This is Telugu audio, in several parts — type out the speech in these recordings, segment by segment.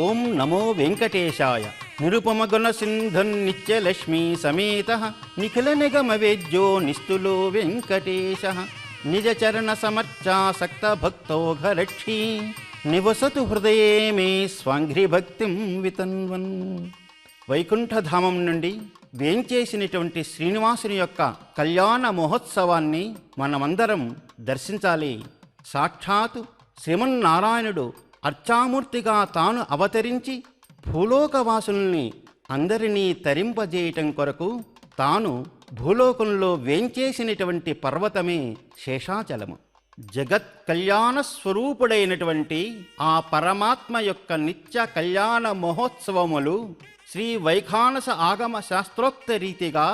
ఓం నమో వెంకటేశాయ. నిరుపమగుణ సింధున్నిత్యలక్ష్మీ సమేతః నిఖిల నిగమ వేద్యో నిస్తులో వెంకటేశః. నిజ చరణ సమర్చాసక్త భక్తోఘరక్షీ నివసతు హృదయే మే స్వాంఘ్రి భక్తిం వితన్వన్. వైకుంఠధామం నుండి వేంచేసినటువంటి శ్రీనివాసుని యొక్క కళ్యాణ మహోత్సవాన్ని మనమందరం దర్శించాలి. సాక్షాత్తు శ్రీమన్నారాయణుడు అర్చామూర్తిగా తాను అవతరించి భూలోకవాసుల్ని అందరినీ తరింపజేయటం కొరకు తాను భూలోకంలో వేంచేసినటువంటి పర్వతమే శేషాచలము. జగత్ కళ్యాణ స్వరూపుడైనటువంటి ఆ పరమాత్మ యొక్క నిత్య కళ్యాణ మహోత్సవములు శ్రీ వైఖానస ఆగమ శాస్త్రోక్త రీతిగా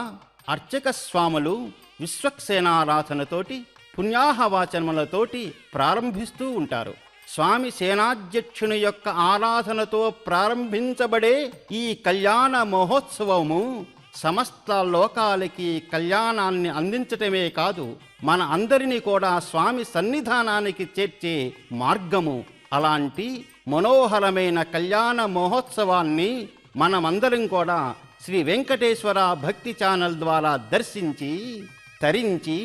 అర్చక స్వాములు విశ్వక్సేనారాధనతోటి పుణ్యాహవాచనములతోటి ప్రారంభిస్తూ ఉంటారు. స్వామి సేనాధ్యక్షుని యొక్క ఆరాధనతో ప్రారంభించబడే ఈ కళ్యాణ మహోత్సవము సమస్త లోకాలకి కళ్యాణాన్ని అందించటమే కాదు, మన అందరినీ కూడా స్వామి సన్నిధానానికి చేర్చే మార్గము. అలాంటి మనోహరమైన కళ్యాణ మహోత్సవాన్ని మనమందరం కూడా శ్రీ వెంకటేశ్వర భక్తి ఛానల్ ద్వారా దర్శించి తరించి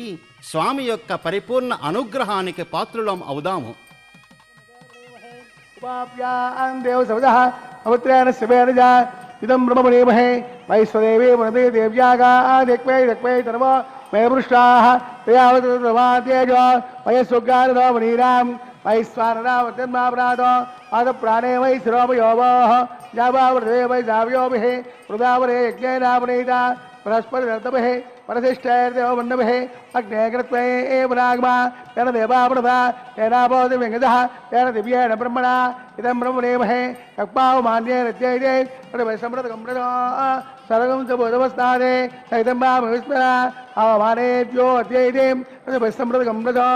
స్వామి యొక్క పరిపూర్ణ అనుగ్రహానికి పాత్రులం అవుదాము. ఇదం బ్రహ్మణేమహే వైశ్వదేవే వనదే దేవ్యాగాదిక్వై తర్వ మయపృష్టాః తయావతేజో వయస్సుగారవనీరాం వైశ్వానరావర్తన్మాప్రాదో ఆదప్రాణే వై శిరోమయోవోః జావావృతే వై జావ్యోభిః వృదావరే యజ్ఞేనాపనీత బృహస్పతిర్దభః పరశిష్టైర్దేవ మండభః అగ్నేకృత్వే ఏవనాగమా తేన దేవాపృథా తేనాపోతి వెంకటః తేన దివ్యేణ బ్రహ్మణా ఇదం బ్రహ్మణేమహే కక్పావమాన్యే రత్యైతే ప్రవేశమృతకమృతో సర్గం చ బోధవస్తాదే సైతంబామవిస్మరా అవమానేభ్యో అద్యైతే ప్రవేశమృతకమృతో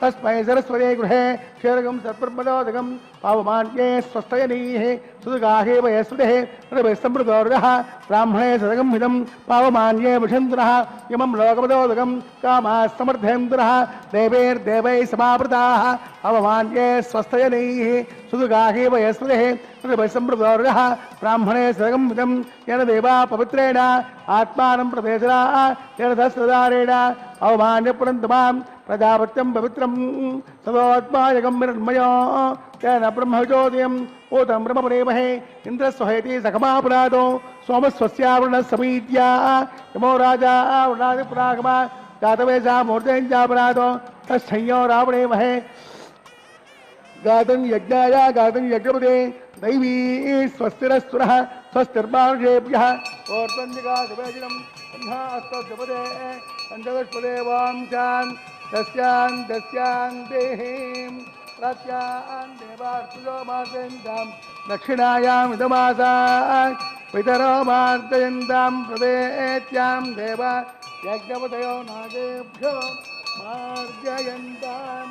తస్మై సరస్వతే గృహే క్షీరగం సత్ప్రమదోదకం పావమాన్యే స్వస్థయనీః సుదుగాహే వయస్వతే ప్రవేశమృతోర్గః బ్రాహ్మణే సదగం హితం పావమాన్యే విషంతునః ఇమం లోకపదోదకం కామా సమర్థేంద్రః దేవైర్దేవై సమావృతాః అవమాన్యే స్వస్థయనైః సుదుగాహే వయస్వతే ప్రవేశమృతోర్గః బ్రాహ్మణే సదగం హితం येन देवा पवित्रेण आत्मानं प्रवेशना येन दस्त्रदारेण अवमान्य पुरन्तमां प्रजापत्यं पवित्रं तदोत्मायकं निर्मयो तेन ब्रह्मज्योतियं ऊतं ब्रह्मपरेमहे इन्द्रस्वहेति सखमापुरादो सोमस्वस्यावृणसमीत्या यमो राजा वृणादिपुरागमा जातवेशा मूर्तेञ्चापुरादो तच्छय्यो रावणेमहे गातं यज्ञाय गातं यज्ञपदे दैवी स्वस्तिरस्तुनः स्वस्तिर्मानुषेभ्यः ओर्तञ्जिकाशुभेजिनं ब्रह्मास्तपदे पञ्चदशपदे वाञ्चान् दस्यान् देहीं प्रत्यान् देवार्तुजो मार्जयन्तां दक्षिणायाम् इदमासान् पितरो मार्जयन्तां प्रदेत्यां देव यज्ञपदयो नागेभ्यो मार्जयन्तां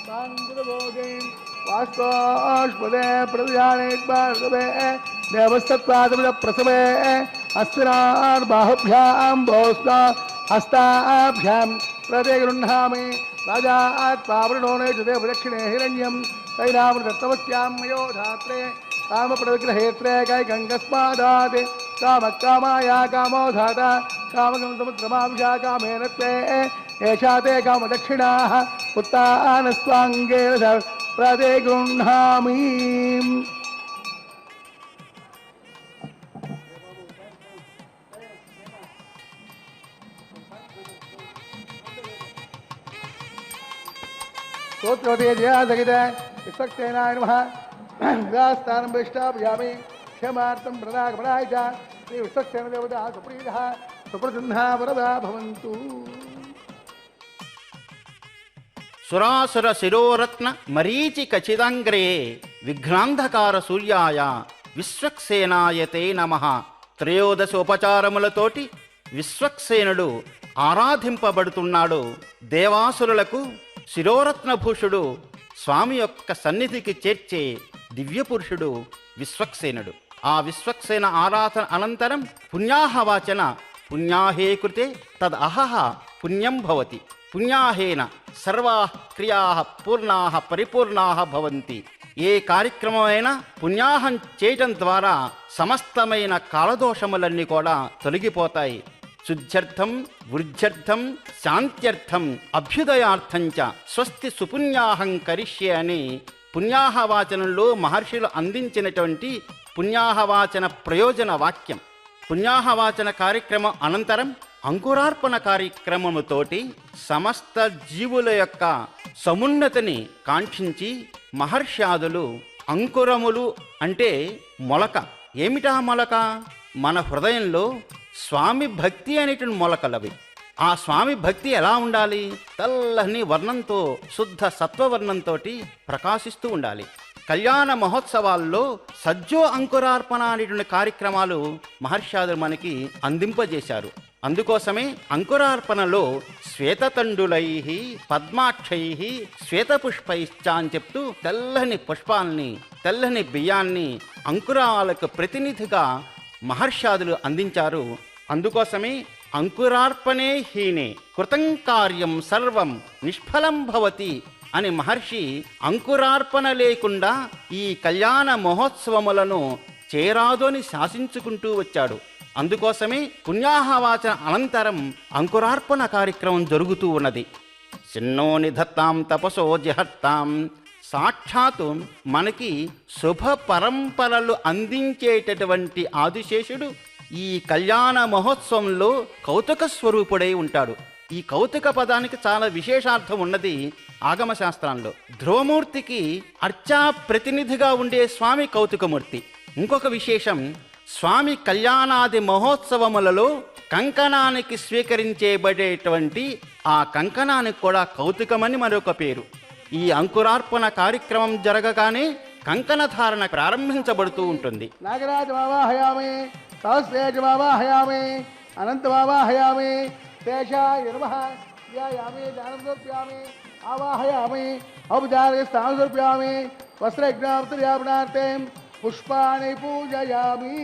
साङ्गुरभोगेन् वास्तोष्पदे प्रजानेत्वार्गवे देवस्तत्वादमिद प्रसवे अस्तिनार्बाहुभ्यां भोस्ता हस्ताभ्यां प्रदे गृह्णामि राजात् पावृणोने जुदे दक्षिणे हिरण्यं तैनामृतत्वस्यां मयो धात्रे कामप्रविग्रहेत्रे कैकङ्गस्मादात् कामकामाया कामो धाता कामकं समुद्रमांशा कामेन त्वे एषा ते कामदक्षिणाः उत्तानस्वाङ्गेन प्रदे गृह्णामि. स्तोत्रोदे जयासहित विश्वक्सेनाय नमः. निरास्थानं वैष्ठापयामि क्षमार्थं प्रदागमनाय च श्री विश्वक्सेनदेवता सुप्रीतः सुप्रसन्ना वरदा भवन्तु. సురాసుర శిరోరత్న మరీచి ఖచ్చితంగ్రే విఘ్నాంధకార సూర్యాయ విశ్వక్సేనాయతే నమః. త్రయోదశ ఉపచారములతోటి విశ్వక్సేనుడు ఆరాధింపబడుతున్నాడు. దేవాసురులకు శిరోరత్నభూషుడు స్వామి యొక్క సన్నిధికి చేర్చే దివ్యపురుషుడు విశ్వక్సేనుడు. ఆ విశ్వక్సేన ఆరాధన అనంతరం పుణ్యాహవాచన పుణ్యాహే కృతే తద్ అహః పుణ్యం భవతి. పుణ్యాహేన సర్వాః క్రియాః పూర్ణాః పరిపూర్ణాః భవంతి. ఏ కార్యక్రమమైనా పుణ్యాహం చేయటం ద్వారా సమస్తమైన కాలదోషములన్నీ కూడా తొలగిపోతాయి. శుద్ధ్యర్థం, వృద్ధ్యర్థం, శాంత్యర్థం, అభ్యుదయార్థం చ స్వస్తి సుపుణ్యాహం కరిష్యే అని పుణ్యాహవాచనంలో మహర్షులు అందించినటువంటి పుణ్యాహవాచన ప్రయోజన వాక్యం. పుణ్యాహవాచన కార్యక్రమం అనంతరం అంకురార్పణ కార్యక్రమముతోటి సమస్త జీవుల యొక్క సమున్నతిని కాంక్షించి మహర్షాదులు అంకురములు అంటే మొలక. ఏమిటా మొలక? మన హృదయంలో స్వామి భక్తి అనేటువంటి మొలకలవి. ఆ స్వామి భక్తి ఎలా ఉండాలి? తెల్లని వర్ణంతో, శుద్ధ సత్వవర్ణంతో ప్రకాశిస్తూ ఉండాలి. కళ్యాణ మహోత్సవాల్లో సజ్జో అంకురార్పణ అనేటువంటి కార్యక్రమాలు మహర్షాదులు మనకి అందింపజేశారు. అందుకోసమే అంకురార్పణలో శ్వేతతండులై పద్మాక్షై శ్వేతపుష్పైశ్చ అని చెప్తూ తెల్లని పుష్పాల్ని, తెల్లని బియ్యాన్ని అంకురాలకు ప్రతినిధిగా మహర్షాదులు అందించారు. అందుకోసమే అంకురార్పణే హీనే కృతం కార్యం సర్వం నిష్ఫలం భవతి అని మహర్షి అంకురార్పణ లేకుండా ఈ కళ్యాణ మహోత్సవములను చేరాదు అని శాసించుకుంటూ వచ్చాడు. అందుకోసమే పుణ్యాహవాచన అనంతరం అంకురార్పణ కార్యక్రమం జరుగుతూ ఉన్నది. చిన్నో నిధత్తాం తపసో జిహత్తాం. సాక్షాత్తు మనకి శుభ పరంపరలు అందించేటటువంటి ఆదిశేషుడు ఈ కళ్యాణ మహోత్సవంలో కౌతుక స్వరూపుడై ఉంటాడు. ఈ కౌతుక పదానికి చాలా విశేషార్థం ఉన్నది ఆగమ శాస్త్రంలో. ధ్రువమూర్తికి అర్చా ప్రతినిధిగా ఉండే స్వామి కౌతుకమూర్తి. ఇంకొక విశేషం, స్వామి కళ్యాణాది మహోత్సవములలో కంకణానికి స్వీకరించేబడేటువంటి ఆ కంకణానికి కూడా కౌతుకమని మరొక పేరు. ఈ అంకురార్పణ కార్యక్రమం జరగగానే కంకణ ధారణ ప్రారంభించబడుతూ ఉంటుంది. నాగరాజమావాహయామి, సహస్రేజమావాహయామి, అనంతమావాహయామి, శేషాయ నమః ధ్యాయామి, ధ్యానం సమర్పయామి, ఆవాహయామి, ఔపచారిక స్థానం సమర్పయామి, వస్త్రయజ్ఞాపనార్థే పుష్పాణి పూజయామి,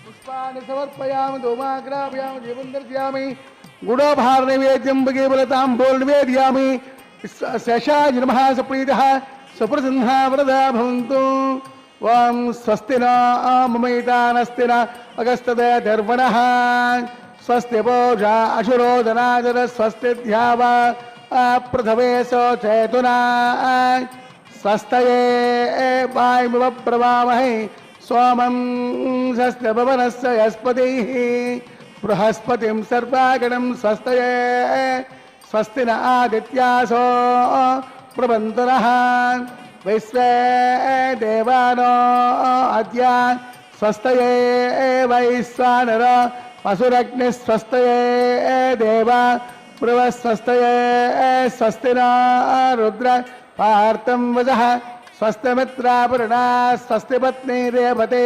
పుష్పాణి సమర్పయామి, ధూమాగ్రాపయామి, దీపం దర్శయామి, గుడోపహార నైవేద్యం భగీబలతాంబూల నివేదయామి. శేషాయ నమః సప్రీతః సుప్రసన్నః వరదా భవంతు. ఓం స్వస్తి న మమైతానస్తి న అగస్తదర్వణః స్వస్తి పూజా అశురోదనాదర స్వస్తి ధ్యావ ప్రథమే చేతునా స్వస్తయే వాయుమివ ప్రవామహే సోమం స్వస్తి భవనస్య యస్పతిః బృహస్పతిం సర్వాగణం స్వస్తయే స్వస్తి న ఆదిత్యాసో ప్రబంతునః విశ్వే దేవానో అద్య స్వస్తయే వైశ్వానర వసురగ్ని స్వస్తయే దేవ బృహస్వస్తయే స్వస్తి న రుద్ర పార్థం వజః స్వస్తి మిత్రాపరుణా స్వస్తి పత్ని రేవతే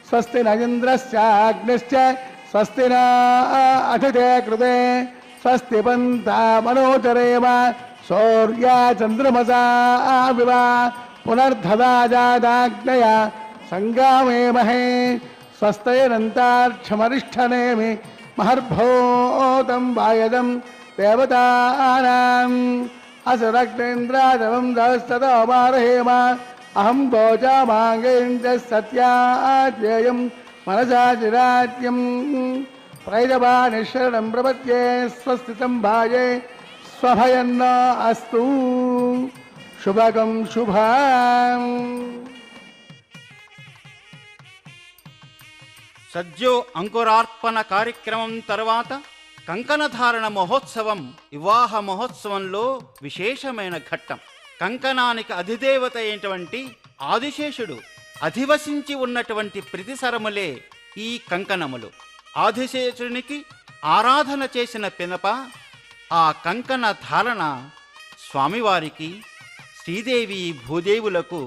స్వస్తి న ఇంద్రశ్చాగ్నిశ్చ స్వస్తి న అతిథే కృతే స్వస్తి పంతా మనోచరేమ శౌర్యా చంద్రమసా వివ పునర్ధదాజాదాగ్నయ సంగామేమహే స్వస్తయనంతార్క్షమరిష్ఠనేమి మహర్భూతం వాయదం దేవతానాం అసురగ్నేంద్రాజవం దస్తదోమారహేమ అహం భోజామాంగేంద్ర సత్యాజ్యేయం మనసా చిరాజ్యం ప్రైజవానిశరణం ప్రపద్యే స్వస్తితం భాయే స్వభయన్న అస్తు. శుభగం శుభం. సజ్జో అంకురార్పణ కార్యక్రమం తర్వాత కంకణధారణ మహోత్సవం వివాహ మహోత్సవంలో విశేషమైన ఘట్టం. కంకణానికి అధిదేవత అయినటువంటి ఆదిశేషుడు అధివసించి ఉన్నటువంటి ప్రతిసరములే ఈ కంకణములు. ఆదిశేషునికి ఆరాధన చేసిన పినప ఆ కంకణ ధారణ స్వామివారికి, శ్రీదేవి భూదేవులకు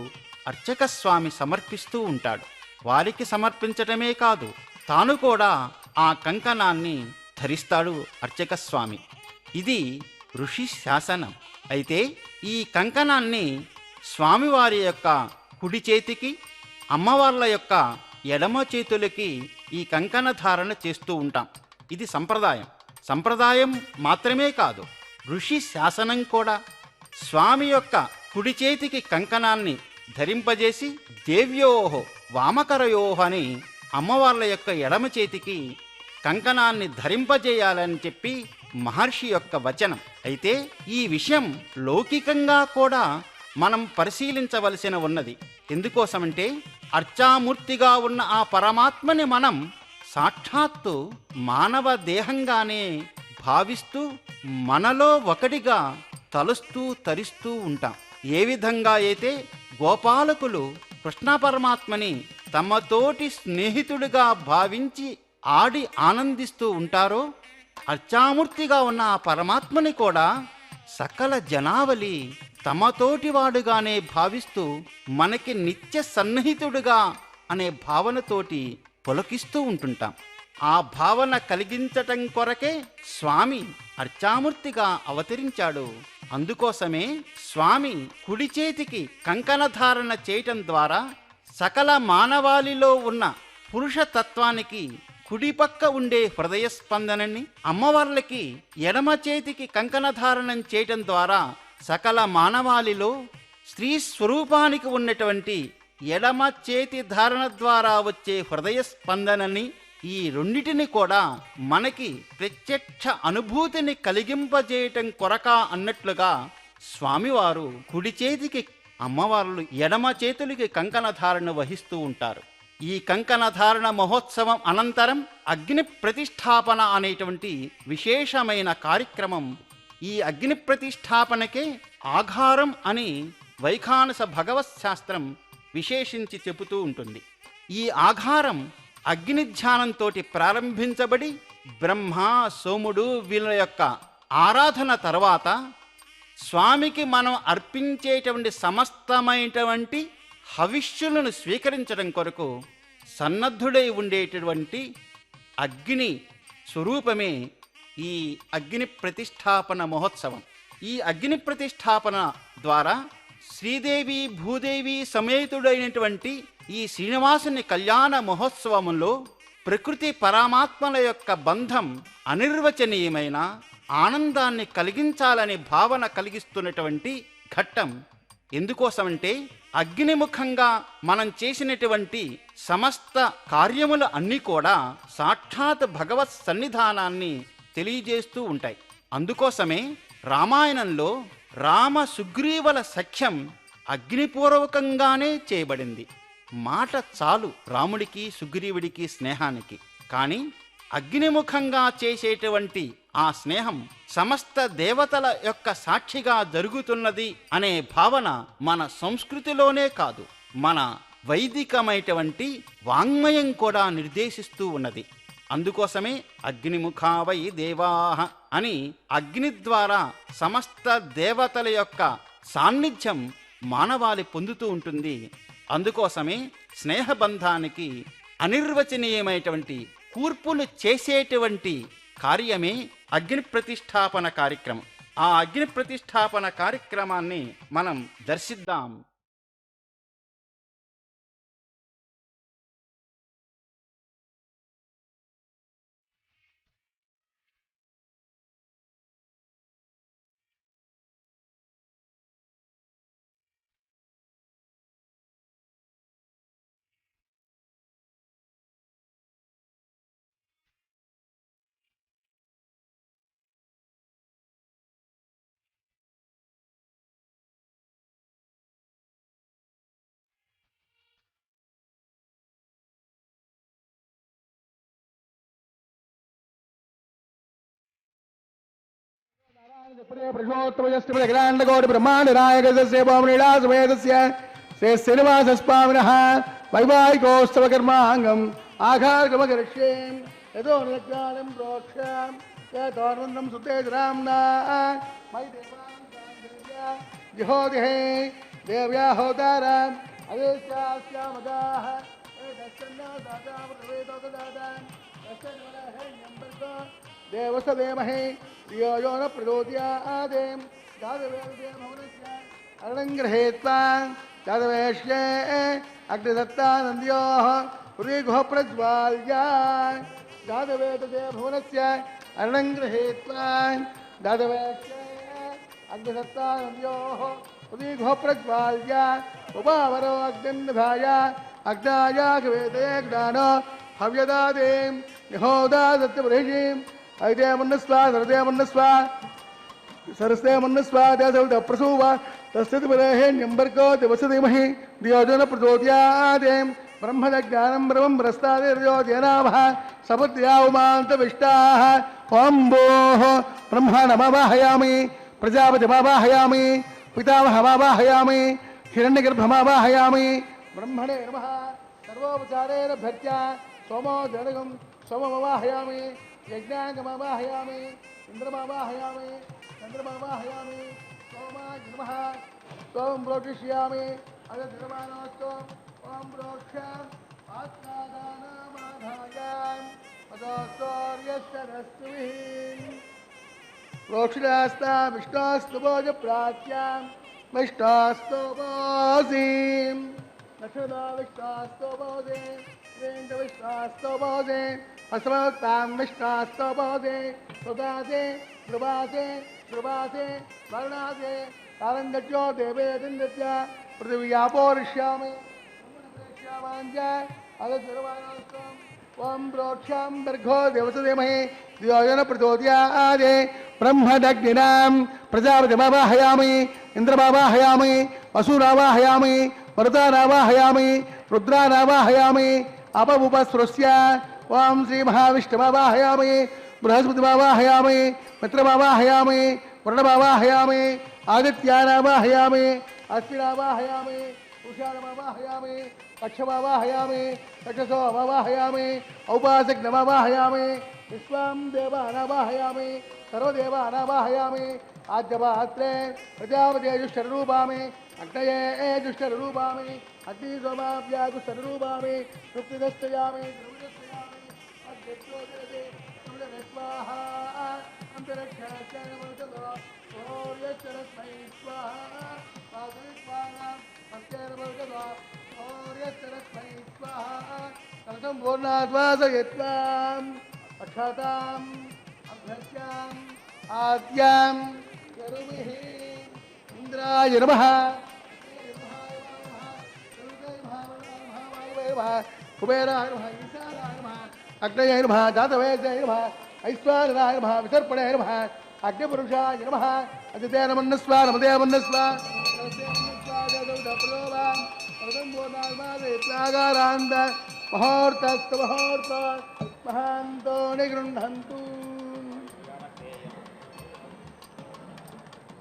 అర్చక స్వామి సమర్పిస్తూ ఉంటాడు. వారికి సమర్పించటమే కాదు, తాను కూడా ఆ కంకణాన్ని ధరిస్తాడు అర్చక స్వామి. ఇది ఋషి శాసనం. అయితే ఈ కంకణాన్ని స్వామివారి యొక్క కుడి చేతికి, అమ్మవార్ల యొక్క ఎడమ చేతులకి ఈ కంకణ ధారణ చేస్తూ ఉంటాం. ఇది సంప్రదాయం. సంప్రదాయం మాత్రమే కాదు, ఋషి శాసనం కూడా. స్వామి యొక్క కుడి చేతికి కంకణాన్ని ధరింపజేసి దేవ్యోహో వామకరయోహ అని అమ్మవార్ల యొక్క ఎడమ చేతికి కంకణాన్ని ధరింపజేయాలని చెప్పి మహర్షి యొక్క వచనం. అయితే ఈ విషయం లౌకికంగా కూడా మనం పరిశీలించవలసిన ఉన్నది. ఎందుకోసమంటే అర్చామూర్తిగా ఉన్న ఆ పరమాత్మని మనం సాక్షాత్తు మానవ దేహంగానే భావిస్తూ మనలో ఒకటిగా తలుస్తూ తరిస్తూ ఉంటాం. ఏ విధంగా అయితే గోపాలకులు కృష్ణ పరమాత్మని తమతోటి స్నేహితుడిగా భావించి ఆడి ఆనందిస్తూ ఉంటారో, అర్చామూర్తిగా ఉన్న ఆ పరమాత్మని కూడా సకల జనావళి తమతోటి వాడుగానే భావిస్తూ మనకి నిత్య సన్నిహితుడుగా అనే భావనతోటి పులకిస్తూ ఉంటుంటాం. ఆ భావన కలిగించటం కొరకే స్వామి అర్చామూర్తిగా అవతరించాడు. అందుకోసమే స్వామి కుడి చేతికి కంకణధారణ చేయటం ద్వారా సకల మానవాళిలో ఉన్న పురుషతత్వానికి కుడిపక్క ఉండే హృదయ స్పందనని, అమ్మవార్లకి ఎడమ చేతికి కంకణధారణం చేయటం ద్వారా సకల మానవాళిలో స్త్రీ స్వరూపానికి ఉన్నటువంటి ఎడమ చేతి ధారణ ద్వారా వచ్చే హృదయ స్పందనని, ఈ రెండిటిని కూడా మనకి ప్రత్యక్ష అనుభూతిని కలిగింపజేయటం కొరక అన్నట్లుగా స్వామివారు కుడి చేతికి, అమ్మవార్లు ఎడమ చేతులకి కంకణధారణ వహిస్తూ ఉంటారు. ఈ కంకణధారణ మహోత్సవం అనంతరం అగ్ని ప్రతిష్టాపన అనేటువంటి విశేషమైన కార్యక్రమం. ఈ అగ్ని ప్రతిష్టాపనకే ఆఘారం అని వైఖానస భగవత్ శాస్త్రం విశేషించి చెబుతూ ఉంటుంది. ఈ ఆఘారం అగ్ని ధ్యానంతో ప్రారంభించబడి బ్రహ్మ, సోముడు వీళ్ళ యొక్క ఆరాధన తర్వాత స్వామికి మనం అర్పించేటువంటి సమస్తమైనటువంటి హవిష్యులను స్వీకరించడం కొరకు సన్నద్ధుడై ఉండేటటువంటి అగ్ని స్వరూపమే ఈ అగ్ని ప్రతిష్టాపన మహోత్సవం. ఈ అగ్ని ప్రతిష్టాపన ద్వారా శ్రీదేవి భూదేవి సమేతుడైనటువంటి ఈ శ్రీనివాసుని కళ్యాణ మహోత్సవంలో ప్రకృతి పరమాత్మల యొక్క బంధం అనిర్వచనీయమైన ఆనందాన్ని కలిగించాలని భావన కలిగిస్తున్నటువంటి ఘట్టం. ఎందుకోసమంటే అగ్నిముఖంగా మనం చేసినటువంటి సమస్త కార్యములు అన్నీ కూడా సాక్షాత్ భగవత్ సన్నిధానాన్ని తెలియజేస్తూ ఉంటాయి. అందుకోసమే రామాయణంలో రామ సుగ్రీవుల సఖ్యం అగ్నిపూర్వకంగానే చేయబడింది. మాట చాలు రాముడికి సుగ్రీవుడికి స్నేహానికి, కానీ అగ్నిముఖంగా చేసేటువంటి ఆ స్నేహం సమస్త దేవతల యొక్క సాక్షిగా జరుగుతున్నది అనే భావన మన సంస్కృతిలోనే కాదు, మన వైదికమైనటువంటి వాంగ్మయం కూడా నిర్దేశిస్తూ ఉన్నది. అందుకోసమే అగ్నిముఖావై దేవాహ అని అగ్ని ద్వారా సమస్త దేవతల యొక్క సాన్నిధ్యం మానవాళి పొందుతూ ఉంటుంది. అందుకోసమే స్నేహబంధానికి అనిర్వచనీయమైనటువంటి కూర్పులు చేసేటువంటి కార్యమే అగ్ని ప్రతిష్టాపన కార్యక్రమం. ఆ అగ్ని ప్రతిష్టాపన కార్యక్రమాన్ని మనం దర్శిద్దాం. प्रशोत्तमजस्टिग्रांडकोटि ब्रह्मांड नायकस्य भौमनीलासमेतस्य श्री श्रीनिवास स्वामिनः वैवाहिकोत्सव कर्मांगम आघारकमकरिष्ये यतो निज्ञानं प्रोक्ष्यां यतोर्वन्दं सुतेजराम्ना मयि देवां जिहोतिहे देव्या होताराम् अवेश्यास्यामदाः देवसदेमहे यो न प्रचोदयादें अरणङ्गृहेत्वा जातवेश्ये अग्निदत्तानन्द्योः पुरीगुः प्रज्वाल्या जातवेदते भुवनस्य अरणङ्गृहेत्वा जातवेश्ये अग्निदत्तानन्द्योः उदीघो प्रज्वाल्य उपावरो अग्निधाय अग्नायागवेदे ज्ञानो हव्यदादें यहोदा दत्तबृहिं ऐदे मन्नस्वा नरदे मन्नस्वा सरस्ते मन्नस्वा देवद प्रसूवा तस्यति बलेहे न्यंबर्को दिवसदिमहि दियोजन प्रचोदयादें ब्रह्मज्ञानं ब्रह्म प्रस्तादेर्योजनावः सपत्यावमान्तविष्टाः ओं भोः ब्रह्माणमावाहयामि प्रजापतिमावाहयामि पितामहमावाहयामि हिरण्यगर्भमावाहयामि ब्रह्मणे नमः सर्वोपचारेण भक्त्या सोमो जनगं सोममावाहयामि यज्ञाङ्गमावाहयामि इन्द्रमावाहयामि चन्द्रमावाहयामि सोमाय नमः सोमं प्रोक्षिष्यामि अदधिरमानोऽस्तु ओं प्रोक्ष्याम् आत्मादानमाधायाम् अदोस्तोर्यश्चरस्तुभिः प्रोक्षितास्ता विष्णोस्तुभोज प्राच्याम् विष्णोस्तुभोजीम् नक्षदा विष्णोस्तुभोजे वेन्द्र विष्णोस्तुभोजे अस्मत्तां विष्णोस्तुभोजे सुदासे ध्रुवासे ध्रुवासे वर्णासे तारङ्गज्यो देवे दिन्द्य पृथिव्यापोरिष्यामि ओं प्रोक्षां दर्घो देवसदेमहे द्योजन प्रचोदयादे ब्रह्मदग्निनां प्रजापतिमावाहयामि इन्द्रमावाहयामि वसुरावाहयामि मरुतानावाहयामि रुद्रानावाहयामि अपमुपस्पृश्य ओं श्रीमहाविष्णुमावाहयामि बृहस्पतिमावाहयामि मित्रमावाहयामि वरुणमावाहयामि आदित्यानावाहयामि अश्विनावाहयामि उषाणमावाहयामि पक्षमावाहयामि कक्षसोमवाहयामि औपासग्नमावाहयामि विश्वां देवानावाहयामि सर्वदेवानावाहयामि आद्यपात्रे प्रजापते जुष्टरूपामि अग्नये जुष्टरूपामि अग्निसोमाभ्यागुष्टरूपामि तृप्तिदस्तयामि द्रविदस्तयामि अद्यत्रोदयते स्वाहा अन्तरिक्षाश्चर्यमर्चलो सूर्यश्चरस्मै स्वाहा स्वाहा अक्षरमर्चलो सूर्यश्चरस्मै स्वाहा कलशं पूर्णाद्वासयत्वाम् अक्षताम् अभ्यस्याम् आद्याम् यरुभिः इन्द्राय नमः कुबेराय नमः ईशानाय नमः अग्नये नमः जातवेदये नमः ऐश्वर्याय नमः विसर्पणे नमः अग्निपुरुषाय नमः अदिते नमन्नस्वा नमदे नमन्नस्वा नागारान्त मुहूर्तस्तु मुहूर्त महान्तो निगृह्णन्तु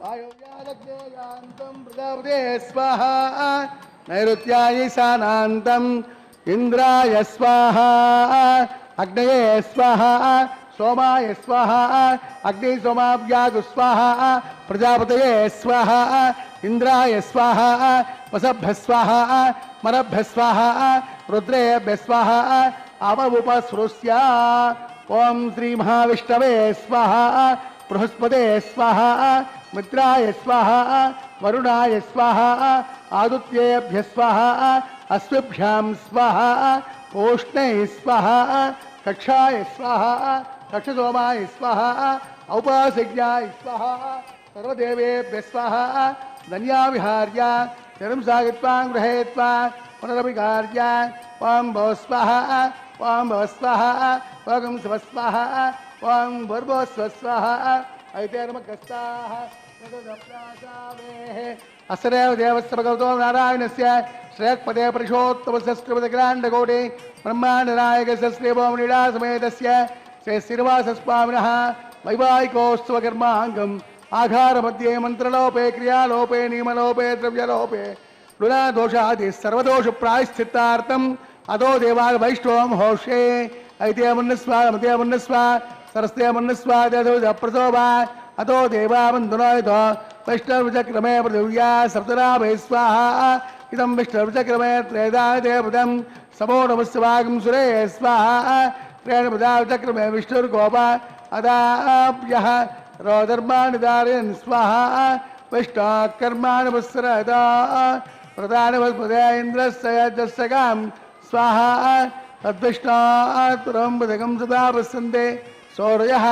वायुव्यादग्नेयान्तं प्रजापते स्वाहा नैऋत्याय ईशानान्तम् इंद्राय स्वाहा अग्नये स्वाहा सोमाय स्वाहा अग्नि सोमाभ्यागु स्वाहा प्रजापतये स्वाहा इंद्राय स्वाहा वसभ्य स्वाहा मरभ्य स्वाहा रुद्रेभ्य स्वाहा आवमुपस्पृश्य ओं श्री महाविष्णवे स्वाहा बृहस्पते स्वाहा मित्राय स्वाहा वरुणाय स्वाहा आदित्येभ्य स्वाहा अश्विभ्यां स्वाहा ओष्णे स्वाहा कक्षाय स्वाहा कक्षसोमाय स्वाहा औपासज्ञाय स्वाहा सर्वदेवेभ्य स्वाहा धन्याविहार्य चरं सागित्वां गृहेत्वा पुनरभिकार्य ओं भव स्वाहा ओं भव स्वाहा ओं शिव स्वाहा ओं भूर्भुवः स्वाहा ऐतेर्मकस्ताः असरेव देवस्य भगवतो नारायणस्य श्रेयःपदे पुरुषोत्तमसस्कृतग्राण्डकोटि ब्रह्माण्डनायकस्य श्रीभौमनीडा समेतस्य श्री श्रीनिवासस्वामिनः वैवाहिकोत्सवकर्माङ्गम् आघारमध्ये मन्त्रलोपे क्रियालोपे नियमलोपे द्रव्यलोपे लुणादोषादि सर्वदोषप्रायश्चित्तार्थम् अदो देवाय वैष्णवं होषे ऐते मन्नस्वा मते मन्नस्वा सरस्ते मन्नस्वा प्रसोभा अतो देवावन्दुनायतो वैष्णवचक्रमे पृथिव्या सप्तनाभे स्वाहा इदं विष्णुविचक्रमे त्रेदादेवतं समोणमस्वागं सुरे स्वाहा त्रेणपदाचक्रमे विष्णुर्गोप अदाभ्यः रोधर्माणिदारयन् स्वाहा वैष्णवकर्माणवत्सरदा प्रधानवस्पदे इन्द्रस्य यज्ञस्यकां स्वाहा तद्विष्णात्पुरं पदकं सदा प्रसन्ते सौर्यः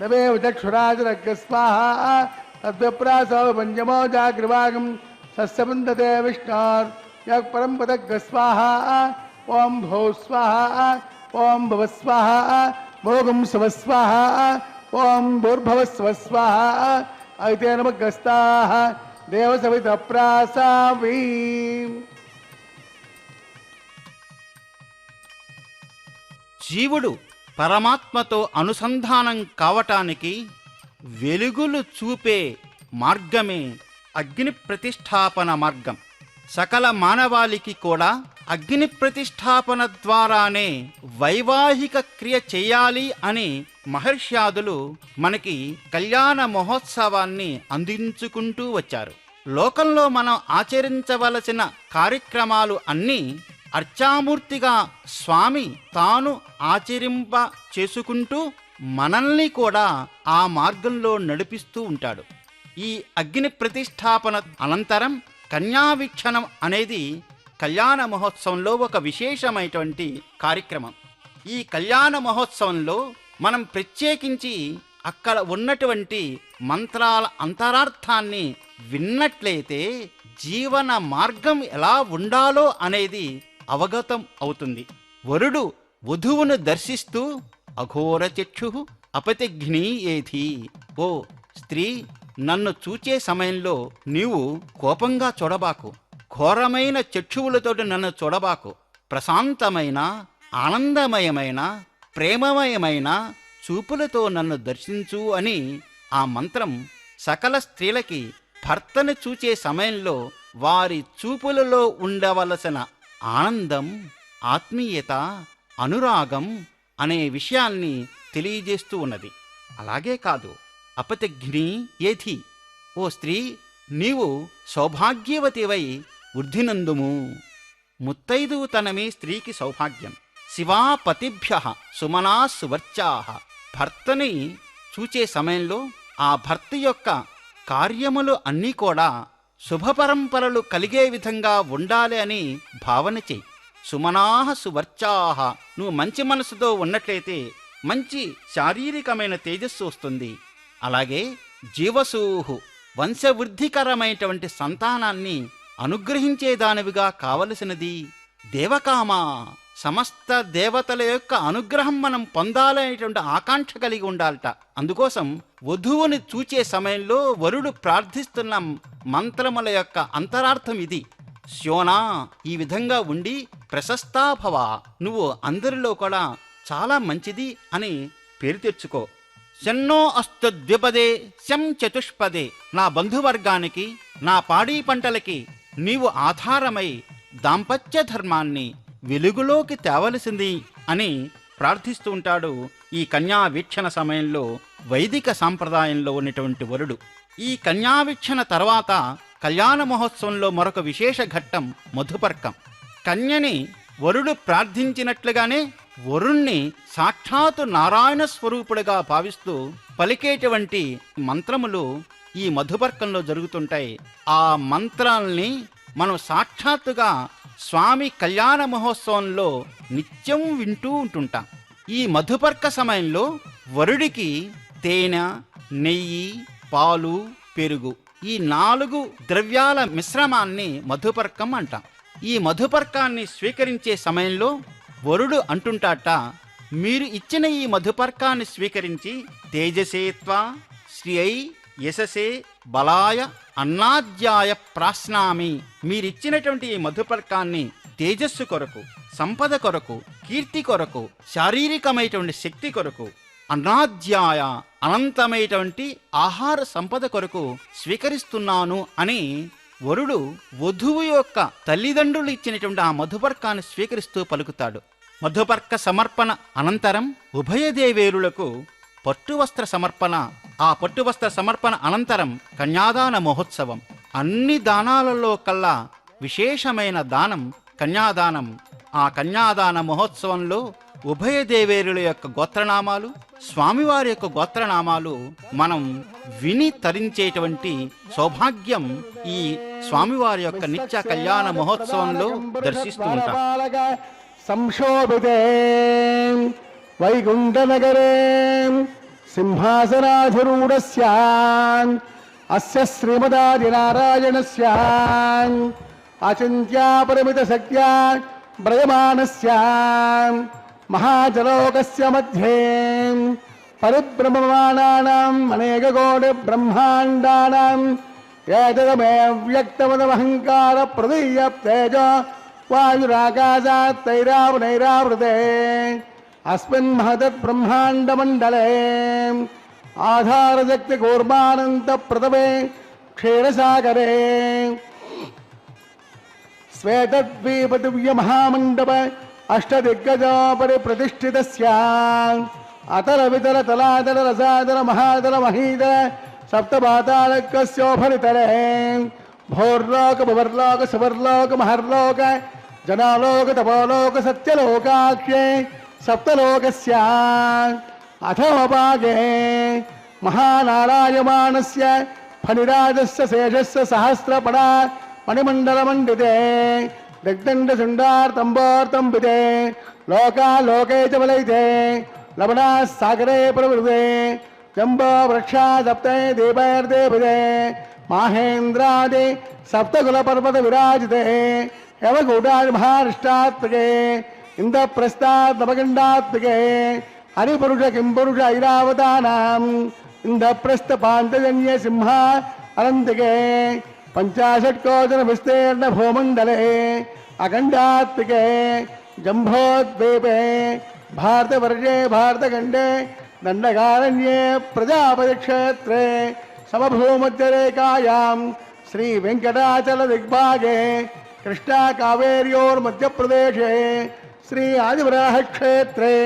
नवे चक्षुराजरज्ञ स्वाहा तद्विप्रासौ पञ्चमो जागृवागं సస్యపుందతే విష్ణోర్ యః పరం పదగ్గ స్వాహా ఓం భూ స్వాహా ఓం భవ స్వాహా భోగం శవ స్వాహా ఓం భూర్భవ స్వ స్వాహా అయితే నమగస్తాః దేవసవిత ప్రాసావీ. జీవుడు పరమాత్మతో అనుసంధానం కావటానికి వెలుగులు చూపే మార్గమే అగ్ని ప్రతిష్టాపన మార్గం. సకల మానవాళికి కూడా అగ్ని ప్రతిష్టాపన ద్వారానే వైవాహిక క్రియ చేయాలి అని మహర్ష్యాదులు మనకి కళ్యాణ మహోత్సవాన్ని అందించుకుంటూ వచ్చారు. లోకంలో మనం ఆచరించవలసిన కార్యక్రమాలు అన్నీ అర్చామూర్తిగా స్వామి తాను ఆచరింప చేసుకుంటూ మనల్ని కూడా ఆ మార్గంలో నడిపిస్తూ ఉంటాడు. ఈ అగ్ని ప్రతిష్టాపన అనంతరం కన్యావీక్షణం అనేది కళ్యాణ మహోత్సవంలో ఒక విశేషమైనటువంటి కార్యక్రమం. ఈ కళ్యాణ మహోత్సవంలో మనం ప్రత్యేకించి అక్కడ ఉన్నటువంటి మంత్రాల అంతరార్థాన్ని విన్నట్లయితే జీవన మార్గం ఎలా ఉండాలో అనేది అవగతం అవుతుంది. వరుడు వధువును దర్శిస్తూ అఘోర చక్షు అపతిఘ్ని ఏధి, ఓ స్త్రీ, నన్ను చూచే సమయంలో నీవు కోపంగా చూడబాకు, ఘోరమైన చక్షువులతోటి నన్ను చూడబాకు, ప్రశాంతమైన ఆనందమయమైన ప్రేమమయమైన చూపులతో నన్ను దర్శించు అని ఆ మంత్రం సకల స్త్రీలకి భర్తను చూచే సమయంలో వారి చూపులలో ఉండవలసిన ఆనందం, ఆత్మీయత, అనురాగం అనే విషయాన్ని తెలియజేస్తూ ఉన్నది. అలాగే కాదు, అపతిఘ్ని ఏధి, ఓ స్త్రీ, నీవు సౌభాగ్యవతివై వృద్ధినందుము. ముత్తైదువుతనమే స్త్రీకి సౌభాగ్యం. శివాపతిభ్య సుమనా సువర్చాః. భర్తని చూచే సమయంలో ఆ భర్త యొక్క కార్యములు అన్నీ కూడా శుభపరంపరలు కలిగే విధంగా ఉండాలి అని భావన చెయ్యి. సుమనాః సువర్చాః. నువ్వు మంచి మనసుతో ఉన్నట్లయితే మంచి శారీరకమైన తేజస్సు వస్తుంది. అలాగే జీవసూహు, వంశవృద్ధికరమైనటువంటి సంతానాన్ని అనుగ్రహించేదానివిగా కావలసినది. దేవకామ, సమస్త దేవతల యొక్క అనుగ్రహం మనం పొందాలనేటువంటి ఆకాంక్ష కలిగి ఉండాలట. అందుకోసం వధువుని చూచే సమయంలో వరుడు ప్రార్థిస్తున్న మంత్రముల యొక్క అంతరార్థం ఇది. శోనా, ఈ విధంగా ఉండి ప్రశస్తాభవ, నువ్వు అందరిలో కూడా చాలా మంచిది అని పేరు తెచ్చుకో. శన్నో అస్తు ద్విపదే శం చతుష్పదే. నా బంధువర్గానికి, నా పాడి పంటలకి నీవు ఆధారమై దాంపత్య ధర్మాన్ని వెలుగులోకి తేవలసింది అని ప్రార్థిస్తూ ఉంటాడు ఈ కన్యావీక్షణ సమయంలో వైదిక సాంప్రదాయంలో ఉన్నటువంటి వరుడు. ఈ కన్యావీక్షణ తర్వాత కళ్యాణ మహోత్సవంలో మరొక విశేష ఘట్టం మధుపర్కం. కన్యని వరుడు ప్రార్థించినట్లుగానే వరుణ్ణి సాక్షాత్తు నారాయణ స్వరూపుడుగా భావిస్తూ పలికేటువంటి మంత్రములు ఈ మధుపర్కంలో జరుగుతుంటాయి. ఆ మంత్రాల్ని మనం సాక్షాత్తుగా స్వామి కళ్యాణ మహోత్సవంలో నిత్యం వింటూ ఉంటుంటాం. ఈ మధుపర్క సమయంలో వరుడికి తేనె, నెయ్యి, పాలు, పెరుగు, ఈ 4 ద్రవ్యాల మిశ్రమాన్ని మధుపర్కం అంటాం. ఈ మధుపర్కాన్ని స్వీకరించే సమయంలో వరుడు అంటుంటాట, మీరు ఇచ్చిన ఈ మధుపర్కాన్ని స్వీకరించి తేజసేత్వా శ్రియై యశసే బలాయ అన్నాద్యాయ ప్రాశ్నామి. మీరిచ్చినటువంటి ఈ మధుపర్కాన్ని తేజస్సు కొరకు, సంపద కొరకు, కీర్తి కొరకు, శారీరకమైనటువంటి శక్తి కొరకు, అన్నాద్యాయ అనంతమైనటువంటి ఆహార సంపద కొరకు స్వీకరిస్తున్నాను అని వరుడు వధువు యొక్క తల్లిదండ్రులు ఇచ్చినటువంటి ఆ మధుపర్కాన్ని స్వీకరిస్తూ పలుకుతాడు. మధుపర్క సమర్పణ అనంతరం ఉభయదేవేరులకు పట్టువస్త్ర సమర్పణ. ఆ పట్టువస్త్ర సమర్పణ అనంతరం కన్యాదాన మహోత్సవం. అన్ని దానాలలో కల్లా విశేషమైన దానం కన్యాదానం. ఆ కన్యాదాన మహోత్సవంలో ఉభయదేవేరుల యొక్క గోత్రనామాలు, స్వామివారి యొక్క గోత్రనామాలు మనం విని తరించేటువంటి సౌభాగ్యం ఈ స్వామివారి యొక్క నిత్య కళ్యాణ మహోత్సవంలో దర్శిస్తూ ఉంటాం. సంశోభితే వైకుంఠనగరే సింహాసనాధిరూఢస్య అస్య శ్రీమదాదినారాయణస్య అచింత్యాపరిమితశక్త్యా బ్రయమానస్య మహాజలోకస్య మధ్యే పరిభ్రమమానానాం అనేకకోటి బ్రహ్మాండానాం ఏతదమే వ్యక్తమదమహంకార ప్రదీయ తేజ వాయురాకాశాత్ తైరావనైరావృతే అస్మిన్ మహదత్ బ్రహ్మాండమండలే ఆధారశక్తి కూర్మానంత ప్రథమే క్షీరసాగరే శ్వేతద్వీపదివ్య మహామండప అష్టదిగ్గజోపరి ప్రతిష్ఠితస్య అతల వితల తలాతల రసాతల మహాతల మహీతల సప్తపాతాళకస్యోపరితలే భోర్లోక భువర్లోక సువర్లోక మహర్లోక జనాలోక తపోలోక సత్యలోకాఖ్యే సప్తలోకస్య అథోపాగే మహానారాయమాణస్య ఫణిరాజస్య శేషస్య సహస్రపడా మణిమండలమండితే దిగ్దండశుండార్తంబోర్తంబితే లోకాలోకే చ వలైతే లవణా సాగరే ప్రవృతే జంబో వృక్షా సప్తే దీపైర్దేభితే మాహేంద్రాది సప్తకుల పర్వత విరాజితే యవకూటాది మహారిష్టాత్మకే ఇంద్రప్రస్థాత్ నవగండాత్మకే హరిపురుష కింపురుష ఐరావతానాం ఇంద్రప్రస్థ పాంచజన్య సింహ అనంతికే పంచాశట్కోజన విస్తీర్ణ భూమండలే అఖండాత్మికే జంభోద్వీపే భారతవర్షే భారతఖండే దండకారణ్యే ప్రజాపతిక్షేత్రే సమభూమధ్యరేఖాయాం శ్రీ వెంకటాచల దిగ్భాగే కృష్ణా కావేర్యోర్మధ్యప్రదేశే శ్రీ ఆదివరాహక్షేత్రే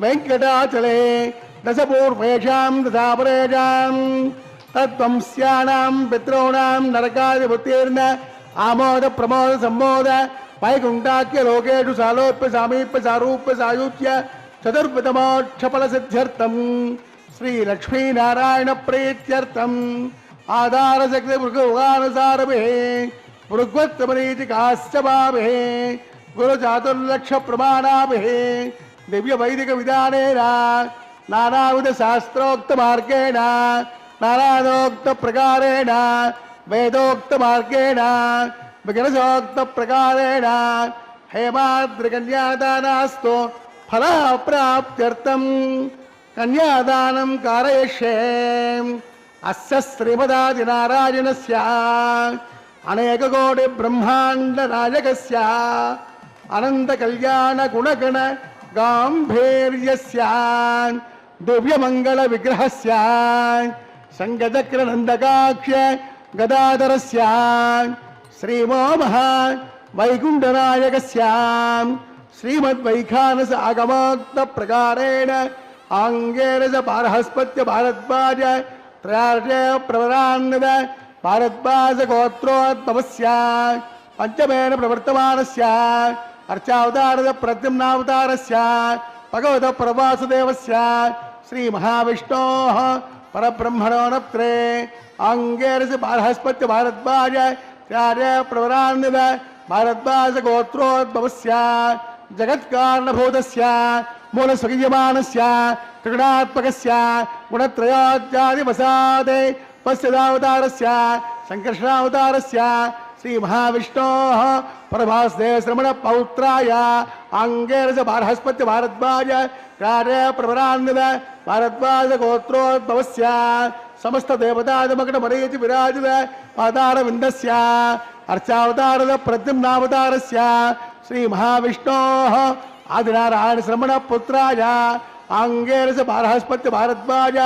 వెంకటాచలే దశపూర్వేషాం దశాపరేషాం తద్వంశ్యానాం పితॄణాం నరకాదిపుత్తీర్ణ ఆమోద ప్రమోద సంమోద వైకుంఠాఖ్య లోకేషు సాలోప్య సామీప్య సారూప్య సాయుధ్య చతుర్విధమోక్షఫల సిద్ధ్యర్థం శ్రీ లక్ష్మీనారాయణ ప్రీత్యర్థం ఆధారశక్తి మృగానుసారభి మృగ్వత్తమరీచికాశ్చభాభి గురు చాతుర్లక్ష ప్రమాణాభి దివ్య వైదిక విధానేన నానావిధ శాస్త్రోక్త మార్గేణ నారాయణోక్త ప్రకారేణ వేదోక్త మార్గేణ విగణసోక్త ప్రకారేణ హేమాద్రికన్యాదానాస్తు ఫలప్రాప్త్యర్థం కన్యాదానం కారయిష్యే అస్య శ్రీమదాదినారాయణస్య అనేకకోటి బ్రహ్మాండ నాయకస్య అనంత కళ్యాణ గుణగణ గాంభీర్యస్య దివ్యమంగళ విగ్రహస్య సంగచక్ర నందకాఖ్య గదాధరస్య శ్రీమో మహా వైకుంఠనాయకస్య శ్రీమద్వైఖానస ఆగమోక్త ప్రకారేణ ఆంగేరస పారహస్పత్య భారద్వాజ త్రయార్షే ప్రవరాన్విత భారద్వాజ గోత్రోద్భవస్య పంచమేన ప్రవర్తమానస్య అర్చావతారద ప్రద్యుమ్నావతారస్య భగవత ప్రభాసుదేవస్య శ్రీ మహావిష్ణోః పరబ్రహ్మణో నప్త్రే ఆంగేరస పారహస్పత్య భారద్వాజ త్రయార్షే ప్రవరాన్విత భారద్వాజ గోత్రోద్భవస్య జగత్కారణభూతస్య మూలస్వగీయమానస్య త్రిగుణాత్మకస్య గుణత్రయోధ్యాదివసాదే పశ్యదావతారస్య సంకర్షణావతారస్య శ్రీ మహావిష్ణోః పరభాస్దేవ శ్రమణ పౌత్రాయ ఆంగేరస బార్హస్పత్య భారద్వాజ కార్య ప్రవరాన్విత భారద్వాజ గోత్రోద్భవస్య సమస్త దేవతాదిమకట మరీచి విరాజిత పాదార విందస్య అర్చావతారద ప్రద్యుమ్నావతారస్య శ్రీ మహావిష్ణోః ఆదినారాయణ శ్రమణ పుత్రాయ ఆంగేరస బార్హస్పత్య భారద్వాజ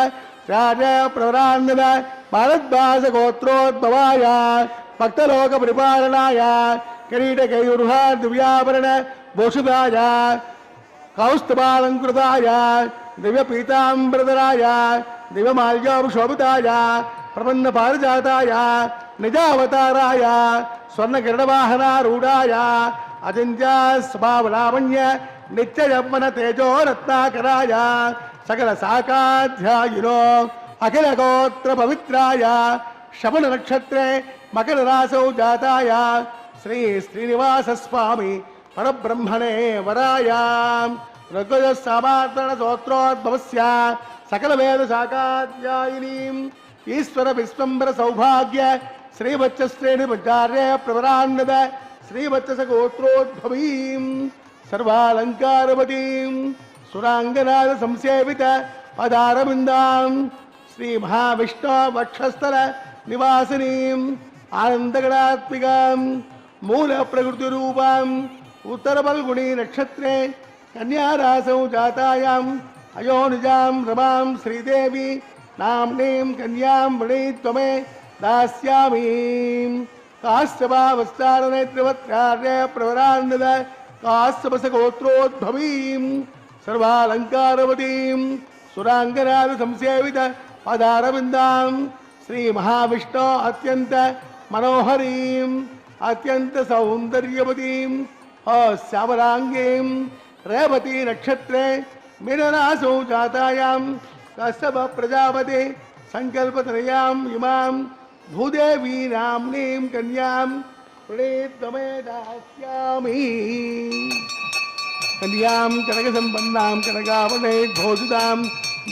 కార్య ప్రవరాన్విత భారద్వాజ గోత్రోద్భవాయ భక్తలోక పరిపాలనాయ కిరీట కైరుహ దివ్యాభరణ భూషితాయ కౌస్తుభాలంకృతాయ దివ్య పీతాంబరధరాయ దివ్యమాల్యాభిశోభితాయ ప్రపన్న పారిజాతాయ నిజావతారాయ స్వర్ణ కిరణవాహనారూఢాయ అచింత్య స్వభావలావణ్య నిత్య యవ్వన తేజో రత్నాకరాయ సకల శాఖాధ్యాయునో అఖిల గోత్ర పవిత్రాయ శమన నక్షత్రే మకర రాసౌ జాతాయ శ్రీ శ్రీనివాస స్వామి పరబ్రహ్మణే వరాయ ఋగ్వేద సామాత్రణ స్తోత్రోద్భవస్య సకల వేద శాఖాధ్యాయినీం ఈశ్వర విశ్వంబర సౌభాగ్య శ్రీవత్సశ్రేణి పచార్య ప్రవరాన్నద శ్రీవత్స గోత్రోద్భవీం సర్వాలంకారవతీం సురాంగనాద సంసేవిత పదారవిందాం శ్రీ మహావిష్ణు వక్షస్థల నివాసినీం ఆనందగణాత్మికాం మూల ప్రకృతి రూపాం ఉత్తర ఫల్గుణి నక్షత్రే కన్యారాసౌ జాతాయాం అయోనిజాం రమాం శ్రీదేవి నామ్నీం కన్యాం వృణీత్వమే దాస్యామి కాశ్యపావస్తారనేత్రవత్ర్యార్య ప్రవరాన్నద కాశ్యపసగోత్రోద్భవీం సర్వాలంకారవతీం సురాంగనాద సంసేవిత పదారవిందాం శ్రీ మహావిష్ణు అత్యంత మనోహరీం అత్యంత సౌందర్యవతీం శ్యామలాంగీం రేవతి నక్షత్రే మీనరాసౌ జాతాయాం కశ్యప ప్రజాపతి సంకల్పతనయాం ఇమాం భూదేవీ నామ్నీం కన్యాం ప్రణీత్వమే దాస్యామి కన్యాం కనక సంపన్నాం కనకావళే ఘోషితాం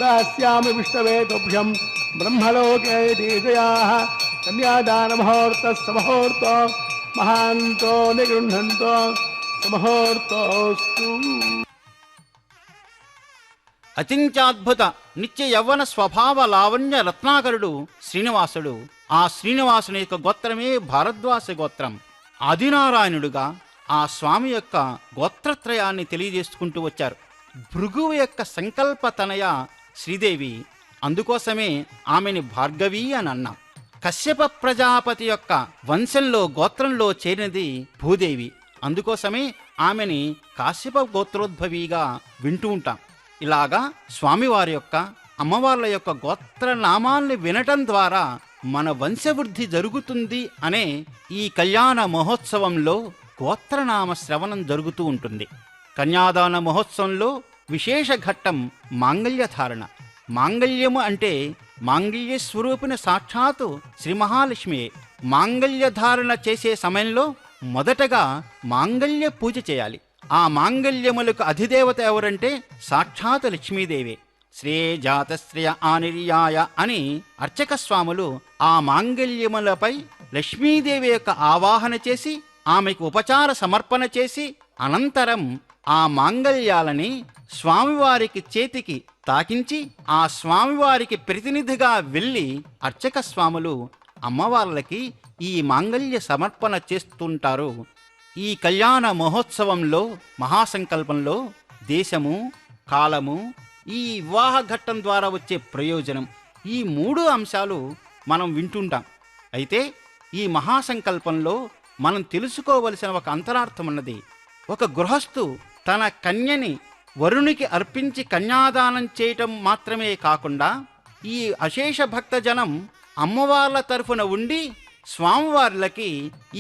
దాస్యామి విష్ణవే తుభ్యం బ్రహ్మలోకే దేశయాః కన్యాదాన ముహూర్త సమహూర్తో మహాంతో నిగృహంతో సమహూర్తోస్తు. అచింత్యాద్భుత నిత్య యవ్వన స్వభావ లావణ్య రత్నాకరుడు శ్రీనివాసుడు. ఆ శ్రీనివాసుని యొక్క గోత్రమే భారద్వాస గోత్రం. ఆదినారాయణుడుగా ఆ స్వామి యొక్క గోత్రత్రయాన్ని తెలియజేసుకుంటూ వచ్చారు. భృగువు యొక్క సంకల్ప తనయ శ్రీదేవి, అందుకోసమే ఆమెని భార్గవి అని అన్నాం. కశ్యప ప్రజాపతి యొక్క వంశంలో గోత్రంలో చేరినది భూదేవి, అందుకోసమే ఆమెని కాశ్యప గోత్రోద్భవిగా వింటూ ఉంటాం. ఇలాగా స్వామివారి యొక్క అమ్మవార్ల యొక్క గోత్రనామాల్ని వినటం ద్వారా మన వంశవృద్ధి జరుగుతుంది అనే ఈ కళ్యాణ మహోత్సవంలో గోత్రనామ శ్రవణం జరుగుతూ ఉంటుంది. కన్యాదాన మహోత్సవంలో విశేష ఘట్టం మాంగళ్యధారణ. మాంగళ్యము అంటే మాంగళ్య స్వరూపిణి సాక్షాత్తు శ్రీ మహాలక్ష్మియే. మాంగళ్యధారణ చేసే సమయంలో మొదటగా మాంగళ్య పూజ చేయాలి. ఆ మాంగళ్యములకు అధిదేవత ఎవరంటే సాక్షాత్ లక్ష్మీదేవే. శ్రేజాతశ్రియ ఆనిర్యాయ అని అర్చక స్వాములు ఆ మాంగళ్యములపై లక్ష్మీదేవి యొక్క ఆవాహన చేసి ఆమెకు ఉపచార సమర్పణ చేసి అనంతరం ఆ మాంగళ్యాలని స్వామివారికి చేతికి తాకించి ఆ స్వామివారికి ప్రతినిధిగా వెళ్ళి అర్చక స్వాములు అమ్మవార్లకి ఈ మాంగళ్య సమర్పణ చేస్తుంటారు. ఈ కళ్యాణ మహోత్సవంలో మహాసంకల్పంలో దేశము, కాలము, ఈ వివాహ ఘట్టం ద్వారా వచ్చే ప్రయోజనం, ఈ 3 అంశాలు మనం వింటుంటాం. అయితే ఈ మహాసంకల్పంలో మనం తెలుసుకోవలసిన ఒక అంతరార్థం ఉన్నది. ఒక గృహస్థు తన కన్యని వరునికి అర్పించి కన్యాదానం చేయటం మాత్రమే కాకుండా ఈ అశేష భక్తజనం అమ్మవార్ల తరఫున ఉండి స్వామివార్లకి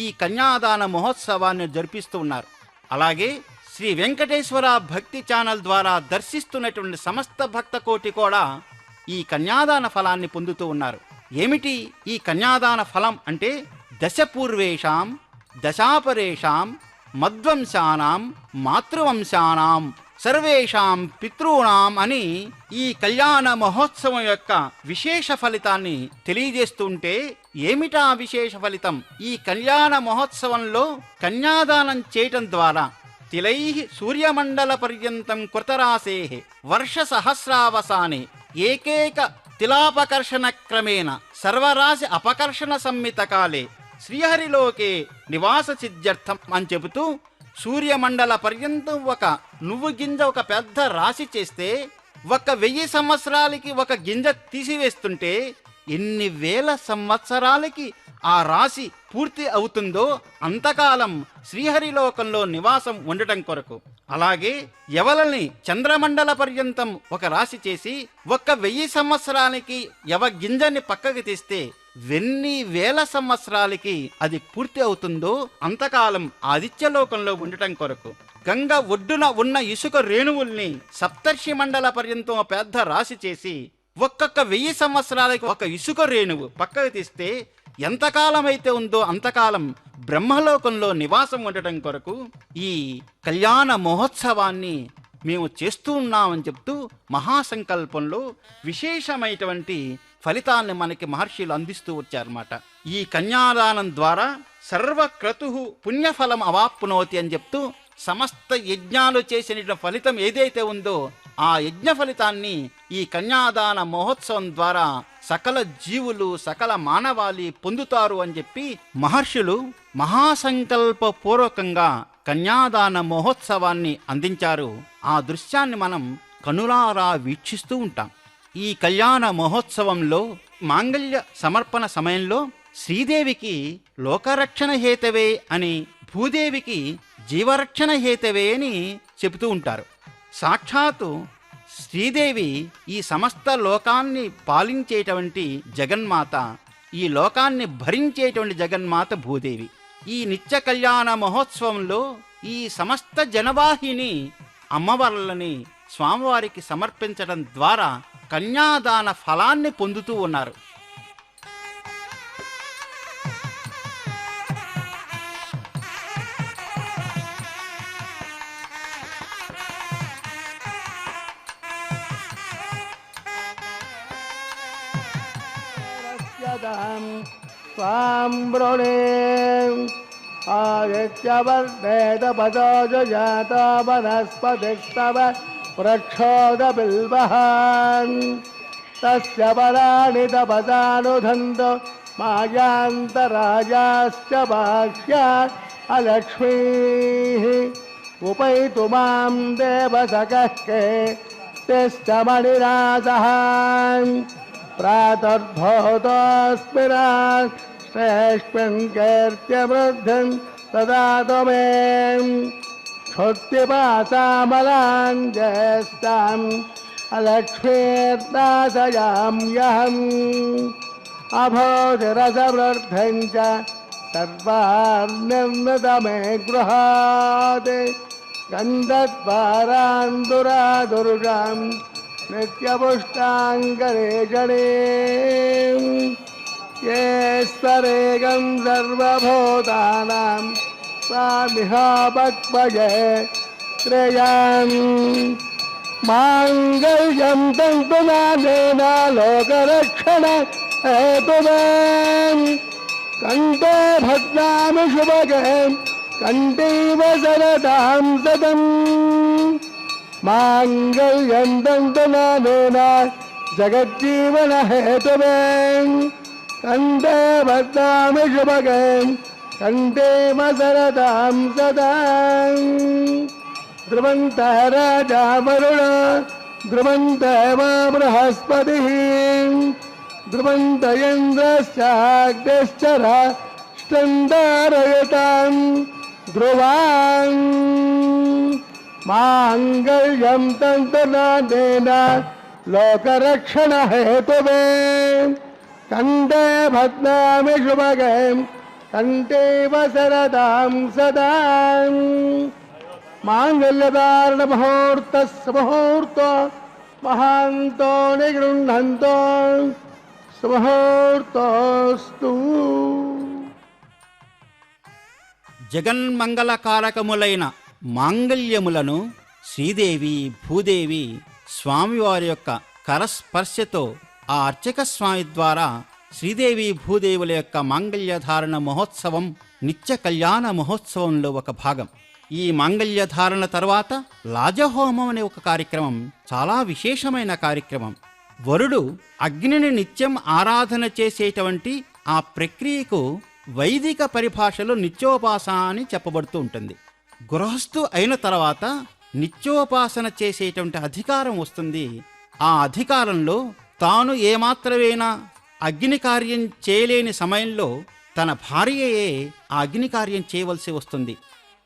ఈ కన్యాదాన మహోత్సవాన్ని జరిపిస్తూ ఉన్నారు. అలాగే శ్రీ వెంకటేశ్వర భక్తి ఛానల్ ద్వారా దర్శిస్తున్నటువంటి సమస్త భక్త కోటి కూడా ఈ కన్యాదాన ఫలాన్ని పొందుతూ ఉన్నారు. ఏమిటి ఈ కన్యాదాన ఫలం అంటే దశపూర్వేషాం దశాపరేషాం మద్వంశానాం మాతృవంశానాం సర్వేషాం పితృణాం అని ఈ కళ్యాణ మహోత్సవం యొక్క విశేష ఫలితాన్ని తెలియజేస్తుంటే ఏమిటా విశేష ఫలితం? ఈ కళ్యాణ మహోత్సవంలో కన్యాదానం చేయటం ద్వారా తిలై సూర్యమండల పర్యంతం కృతరాశే వర్ష సహస్రావసానే ఏకేక తిలాపకర్షణ క్రమేణ సర్వరాశి అపకర్షణ సంమిత కాలే శ్రీహరిలోకే నివాస సిద్ధ్యర్థం అని చెబుతూ సూర్యమండల పర్యంతం ఒక నువ్వు గింజ ఒక పెద్ద రాశి చేస్తే 1000 సంవత్సరాలకి ఒక గింజ తీసివేస్తుంటే ఎన్ని వేల సంవత్సరాలకి ఆ రాశి పూర్తి అవుతుందో అంతకాలం శ్రీహరిలోకంలో నివాసం ఉండటం కొరకు. అలాగే ఎవలని చంద్రమండల పర్యంతం ఒక రాశి చేసి 1000 సంవత్సరాలకి గింజని పక్కకి తీస్తే ఎన్ని వేల సంవత్సరాలకి అది పూర్తి అవుతుందో అంతకాలం ఆదిత్యలోకంలో ఉండటం కొరకు. గంగ ఒడ్డున ఉన్న ఇసుక రేణువుల్ని సప్తర్షి మండల పర్యంతం పెద్ద రాశి చేసి 1000 సంవత్సరాలకి ఒక ఇసుక రేణువు పక్కకు తీస్తే ఎంతకాలం అయితే ఉందో అంతకాలం బ్రహ్మలోకంలో నివాసం ఉండటం కొరకు ఈ కళ్యాణ మహోత్సవాన్ని మేము చేస్తూ ఉన్నామని చెప్తూ మహాసంకల్పంలో విశేషమైనటువంటి ఫలితాన్ని మనకి మహర్షులు అందిస్తూ వచ్చారన్నమాట. ఈ కన్యాదానం ద్వారా సర్వక్రతు పుణ్యఫలం అవాప్నోతి అని చెప్తూ సమస్త యజ్ఞాలు చేసిన ఫలితం ఏదైతే ఉందో ఆ యజ్ఞ ఫలితాన్ని ఈ కన్యాదాన మహోత్సవం ద్వారా సకల జీవులు సకల మానవాళి పొందుతారు అని చెప్పి మహర్షులు మహాసంకల్ప పూర్వకంగా కన్యాదాన మహోత్సవాన్ని అందించారు. ఆ దృశ్యాన్ని మనం కనులారా వీక్షిస్తూ ఉంటాం. ఈ కళ్యాణ మహోత్సవంలో మాంగళ్య సమర్పణ సమయంలో శ్రీదేవికి లోకరక్షణ హేతవే అని, భూదేవికి జీవరక్షణ హేతవే అని చెబుతూ ఉంటారు. సాక్షాత్తు శ్రీదేవి ఈ సమస్త లోకాన్ని పాలించేటువంటి జగన్మాత, ఈ లోకాన్ని భరించేటువంటి జగన్మాత భూదేవి. ఈ నిత్య కళ్యాణ మహోత్సవంలో ఈ సమస్త జనవాహిని అమ్మవార్లని స్వామివారికి సమర్పించడం ద్వారా కన్యాదాన ఫలాన్ని పొందుతూ ఉన్నారు. स्वां वृणे आदित्यवर्णेदपदो जाता वनस्पतिस्तव वृक्षोदबिल्वः तस्य पराणि तपसानुधन्त मायान्तराजाश्च बाह्या अलक्ष्मीः उपैतु मां देवसखः केष्ट मणिरासः प्रातर्भूतोऽस्मिन् श्रेष्ठं कीर्त्यवृद्धिं ददातु मे क्षुत्तिपासामलां ज्येष्ठाम् अलक्ष्मीर्दासयाम्यहम् अभोधिरसवृद्धिं च सर्वार्निर्मितमे गृहात् गन्धद्वारान्दुरादुर्गाम् नित्यपुष्टाङ्गरे जने येश्वरेगं सर्वभूतानां स्वामिहापक्वये श्रेयान् माङ्गल्यं तन्तुनादेन लोकरक्षण हेतुवान् कण्ठे भद्रामि शुभगे कण्ठैव सरदां सदम् माङ्गल्यं तन्तुनादेन जगज्जीवन हेतुवे कण्ठे भद्रामि शुभगे कण्ठेव सरदां सदा ध्रुवन्तः राजा वरुण ध्रुवन्तः वा बृहस्पतिः ध्रुवन्त इन्द्रश्चाग्निश्च राष्ट्रन्धारयतां ध्रुवान् माङ्गल्यं तन्तुनादेन लोकरक्षण हेतुवे कण्ठे भद्रामि शुभगे कण्ठेव सरदां सदा माङ्गल्यधारण मुहूर्तस्य मुहूर्तो महान्तो निगृह्णन्तो సుముహూర్తోస్తు. జగన్మంగళకారకములైన మాంగళ్యములను శ్రీదేవి భూదేవి స్వామివారి యొక్క కరస్పర్శతో ఆ అర్చక స్వామి ద్వారా శ్రీదేవి భూదేవుల యొక్క మాంగళ్యధారణ మహోత్సవం నిత్య కళ్యాణ మహోత్సవంలో ఒక భాగం. ఈ మాంగళ్యధారణ తర్వాత లాజహోమం అనే ఒక కార్యక్రమం చాలా విశేషమైన కార్యక్రమం. వరుడు అగ్నిని నిత్యం ఆరాధన చేసేటువంటి ఆ ప్రక్రియకు వైదిక పరిభాషలో నిత్యోపాసన అని చెప్పబడుతూ ఉంటుంది. గృహస్థు అయిన తర్వాత నిత్యోపాసన చేసేటువంటి అధికారం వస్తుంది. ఆ అధికారంలో తాను ఏమాత్రమైనా అగ్ని కార్యం చేయలేని సమయంలో తన భార్యయే ఆ అగ్ని కార్యం చేయవలసి వస్తుంది.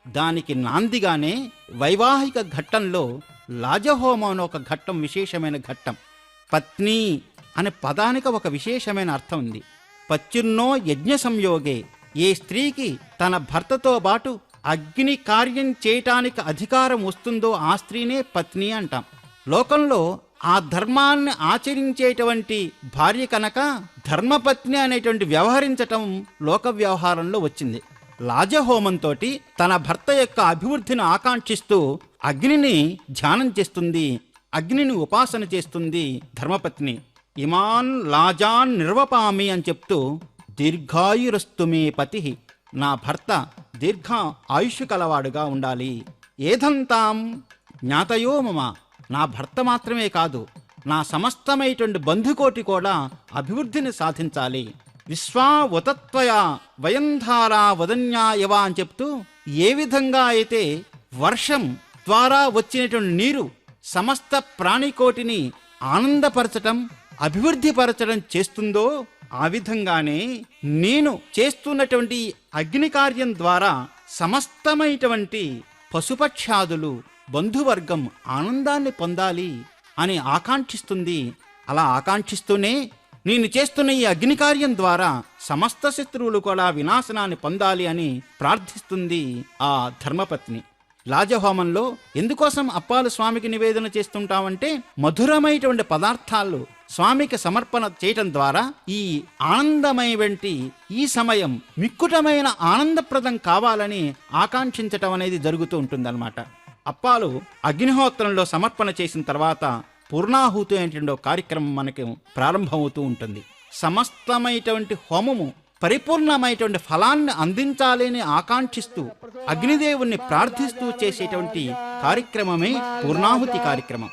దానికి నాందిగానే వైవాహిక ఘట్టంలో లాజహోమం అనే ఒక ఘట్టం విశేషమైన ఘట్టం. పత్ని అనే పదానికి ఒక విశేషమైన అర్థం ఉంది. పత్యున్నో యజ్ఞ సంయోగే, ఏ స్త్రీకి తన భర్తతో పాటు అగ్ని కార్యం చేయటానికి అధికారం వస్తుందో ఆ స్త్రీనే పత్ని అంటాం. లోకంలో ఆ ధర్మాన్ని ఆచరించేటువంటి భార్య కనుక ధర్మపత్ని అనేటువంటి వ్యవహరించటం లోక వ్యవహారంలో వచ్చింది. లాజహోమంతో తన భర్త యొక్క అభివృద్ధిని ఆకాంక్షిస్తూ అగ్నిని ధ్యానం చేస్తుంది, అగ్నిని ఉపాసన చేస్తుంది ధర్మపత్ని. ఇమాన్ లాజాన్ నిర్వపామి అని చెప్తూ దీర్ఘాయురస్తు మే పతి, నా భర్త దీర్ఘ ఆయుష్ కలవాడుగా ఉండాలి. ఏదంతాం జ్ఞాతయో మమ, నా భర్త మాత్రమే కాదు నా సమస్తమైనటువంటి బంధుకోటి కూడా అభివృద్ధిని సాధించాలి. విశ్వా ఉతత్వయ వయంధారా వదన్యా యవ అని చెప్తూ ఏ విధంగా అయితే వర్షం ద్వారా వచ్చినటువంటి నీరు సమస్త ప్రాణికోటిని ఆనందపరచటం, అభివృద్ధిపరచడం చేస్తుందో ఆ విధంగానే నేను చేస్తున్నటువంటి అగ్ని కార్యం ద్వారా సమస్తమైనటువంటి పశుపక్షాదులు బంధువర్గం ఆనందాన్ని పొందాలి అని ఆకాంక్షిస్తుంది. అలా ఆకాంక్షిస్తూనే నేను చేస్తున్న ఈ అగ్ని కార్యం ద్వారా సమస్త శత్రువులు కూడా వినాశనాన్ని పొందాలి అని ప్రార్థిస్తుంది ఆ ధర్మపత్ని. లాజహోమంలో ఎందుకోసం అప్పాలు స్వామికి నివేదన చేస్తుంటామంటే మధురమైనటువంటి పదార్థాలు స్వామికి సమర్పణ చేయటం ద్వారా ఈ ఆనందమైనటువంటి ఈ సమయం మిక్కుటమైన ఆనందప్రదం కావాలని ఆకాంక్షించటం అనేది జరుగుతూ ఉంటుందన్నమాట. అప్పాలు అగ్నిహోత్రంలో సమర్పణ చేసిన తర్వాత పూర్ణాహుతి అనేటువంటి కార్యక్రమం మనకు ప్రారంభమవుతూ ఉంటుంది. సమస్తమైనటువంటి హోమము పరిపూర్ణమైనటువంటి ఫలాన్ని అందించాలి అని ఆకాంక్షిస్తూ అగ్నిదేవుణ్ణి ప్రార్థిస్తూ చేసేటువంటి కార్యక్రమమే పూర్ణాహుతి కార్యక్రమం.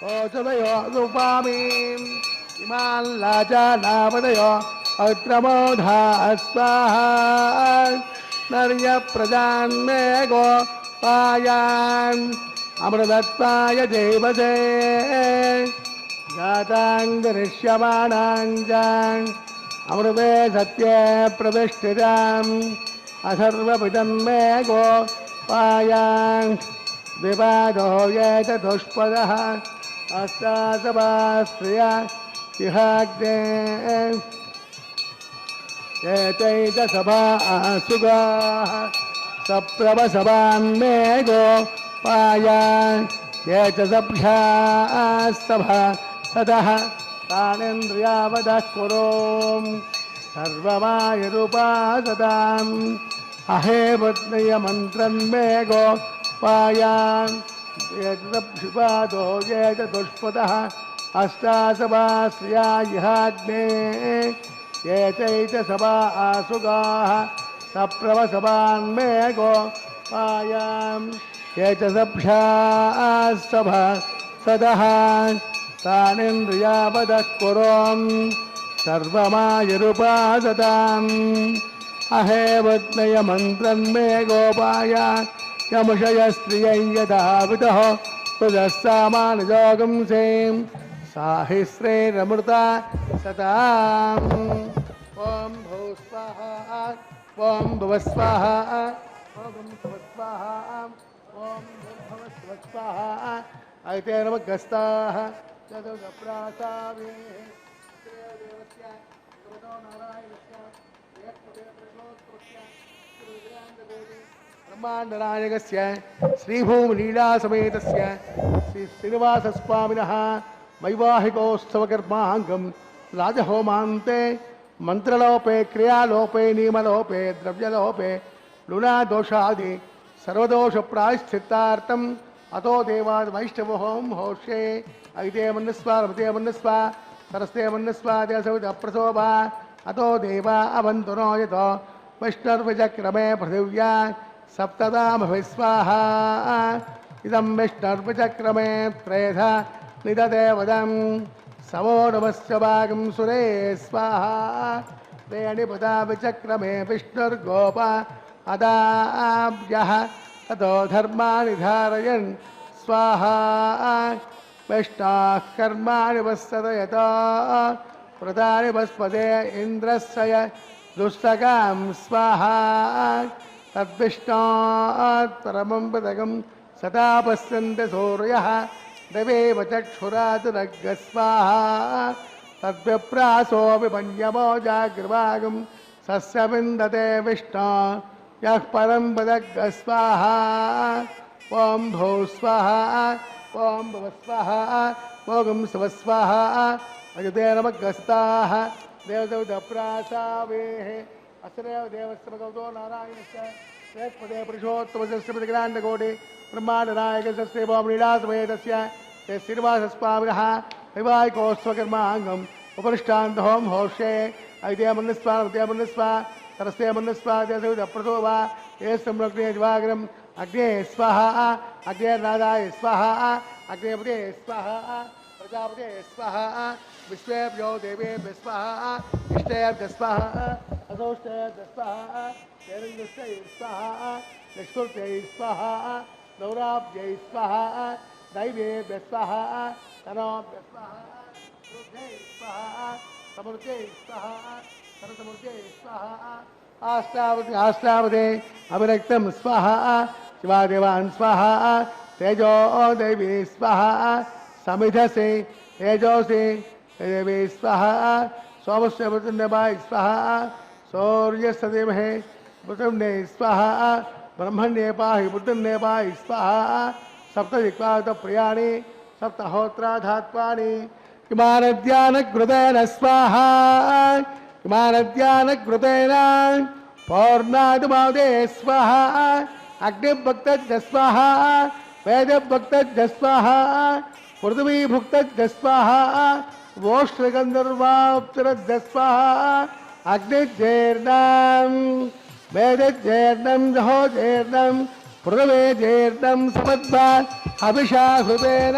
అమృతత్వాయ దేవతే జాతాంగరిష్యమాణాంజాం అమృతే సత్యే ప్రతిష్ఠితాం అసర్వపితం మే గోపాయాం వివాదో ఏత దుష్పదః అష్టాసభాస్త్రియ ఇహాగ్నే ఏతైత సభా సుగాః సప్రభసభాం మే గోపాయాం ఏత సభ్యాస్తభా తతః తానేంద్రియావదః కురోం సర్వమాయురుపాసతాం అహేవత్నయ మంత్రం మే గోపాయాం ఏతదభిపాదో ఏత దుష్పదః అష్టాసభాశ్రియా ఇహాగ్నే ఏతైత సభా ఆసుగాః సప్రవసభాన్ మే గోపాయాం ఏత సభ్యాస్తభా సదః తానేంద్రియావదః కురోం సర్వమాయురుపాసతాం అహేవత్నయ మంత్రం మే గోపాయ యముషయ స్త్రియై యథా విదః తుజస్సామానజోగం సేం సాహిశ్రేరమృత సతాం. ఓం భూ స్వాహ ఓం భువ స్వాహ ఓం భువ స్వాహ ఓం భువ స్వాహ అయితే నమగస్తాః చతుర్ప్రాసావే దేవస్య గురుదో నారాయణస్య బ్రహ్మాండనాయకస్య శ్రీభూమిలీలాసమేతస్య శ్రీ శ్రీనివాసస్వామినః వైవాహికోత్సవకర్మాంగం రాజహోమాంతే మంత్రలోపే క్రియాలోపే నియమలోపే ద్రవ్యలోపే లుణాదోషాది సర్వదోష ప్రాయశ్చిత్తార్థం అతో దేవాద్ వైష్ణవోహం హోష్యే అయితే మన్యస్వ రమతే మన్యస్వ సరస్తే మన్యస్వ దేశవిద ప్రసోభ అతో దేవా అవంతునో యతో వైష్ణర్విచక్రమే పృథివ్యా సప్తదామభిస్వాహ ఇదం విష్ణర్విచక్రమే త్రేధ నిదదేవదం సమో నమస్య భాగం సురే స్వాహ రేణిపదా విచక్రమే విష్ణుర్గోప అదాభ్యః తతో ధర్మాణి ధారయన్ స్వాహా వైష్ణాః కర్మాణి వస్తదయతో వ్రతాని వస్పదే ఇంద్రస్య దుస్తకాం స్వాహా తద్విష్ణాత్ పరమం పదకం సదా పశ్యంతి సూర్యః దేవేవ చక్షురాతురగ్గ స్వాహా తద్విప్రాసో విపన్యమో జాగ్రవాగం సస్య విందతే విష్ణు యః పరం పదగ్గ స్వాహా. ఓం భూ స్వాహా ఓం భువ స్వాహా ఓం శివ స్వాహా అజతే నమగస్తాః దేవదేవత ప్రాసావేః అస్రేవ దేవస్య భగవతో నారాయణస్య श्रेष्ठपदे पुरुषोत्तमस्य प्रतिग्राण्डकोटि ब्रह्माण्डनायकस्य वामनीलासमेतस्य ते श्रीनिवासस्वामिनः वैवाहिकोत्सवकर्माङ्गम् उपरिष्टान्तहों होष्ये ऐद्यमन्नस्वा उद्यमन्नस्वा तरस्यमन्नस्वा देशविदप्रतो वा ये संरग्ने दिवाकरम् अग्ने स्वाहा अग्नेर्नादाय स्वाहा अग्नेपदे स्वाहा प्रजापते स्वाहा विश्वेभ्यो देवेभ्यो स्वाहा इष्टेभ्यो स्वाहा अधोष्टेभ्यो स्वाहा तेरङ्गुष्टै स्वाहा लक्ष्मृत्यै स्वाहा नवराब्जै स्वाहा दैवेभ्यो स्वाहा तनोभ्यो स्वाहा रुद्रै स्वाहा समृद्धै स्वाहा सरसमृद्धै स्वाहा आष्टावदे अभिरक्तं स्वाहा शिवादेवान् स्वाहा तेजो देवी स्वाहा समिधसे तेजोसे देवी स्वाहा सोमस्य मृत्युन्यवाय स्वाहा सौर्यस्य धीमहि मृत्युन्ये स्वाहा ब्रह्मण्ये पाहि मृत्युन्यवाय स्वाहा सप्तदिक्पादप्रियाणि सप्तहोत्राधात्वानि किमानद्यानकृतेन स्वाहा किमानद्यानकृतेन पौर्णादिमादे स्वाहा अग्निभक्तज्ञ स्वाहा वेदभक्तज्ञ स्वाहा पृथ्वीभुक्तज्ञ स्वाहा वोष्ट्रगन्धर्वाप्तरज्ञ स्वाहा अग्निजेर्णं वेदजेर्णं जहोजेर्णं पृथ्वीजेर्णं समद्वा अभिषाहुतेन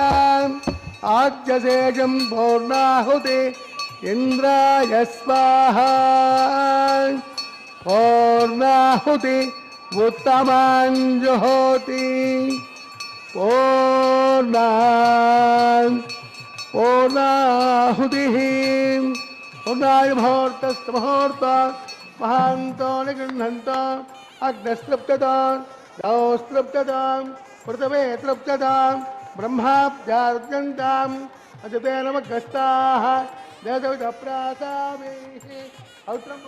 आद्यशेषं पूर्णाहुति इंद्राय स्वाहा पूर्णाहुति उत्तमाञ्जुहोति पूर्णाहुतिः पूर्णाय मुहूर्तस्तमुहूर्त महान्तो निगृह्णन्त अग्नस्तृप्ततां दौस्तृप्ततां पृथवे तृप्ततां ब्रह्माब्जार्जन्ताम् अजते नमगस्ताः देवदप्रासामे औत्रं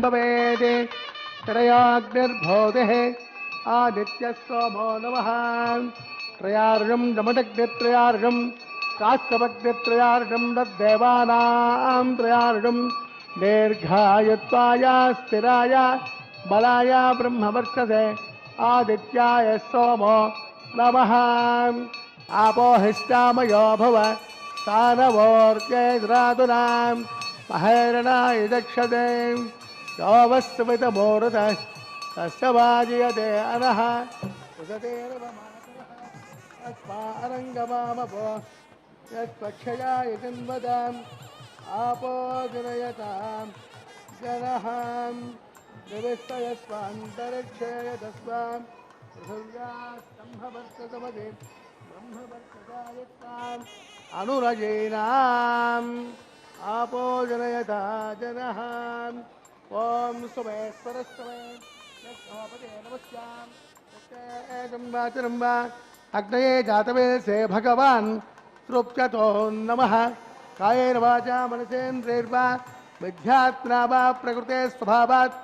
भवेदे त्रयाग्निर्भोदेः आदित्यस्वमो नमः त्रयार्षं दमदग्नित्रयार्षं कास्तवग्नित्रयार्षं तद्देवानां त्रयार्षं दीर्घायुत्वाय स्थिराय बलाय ब्रह्मवर्चसे आदित्याय सोमो नमः आपोहिष्टामयो भव सानवोर्जयद्रातुनां महेरणाय दक्षते योऽवस्वितमूर्त तस्य वाजयते अनः अस्मारङ्गमामपो यत्पक्षयाय जन्मदाम् आपो जनयतां जनः निविष्टयस्वान्तरिक्षे यतस्वां पृथिव्यास्तम्भवर्ततमदे ब्रह्मवर्तदायत्ताम् अनुरजेनाम् आपो जनयता जनः ओम सुमेश्वरस्तमे नमोपदे नमस्यां अग्नये जातवेदसे भगवान् तृप्यतो नमः कायेन वाचा मनसेन्द्रियैर्वा विद्यात्मना वा प्रकृते स्वभावात्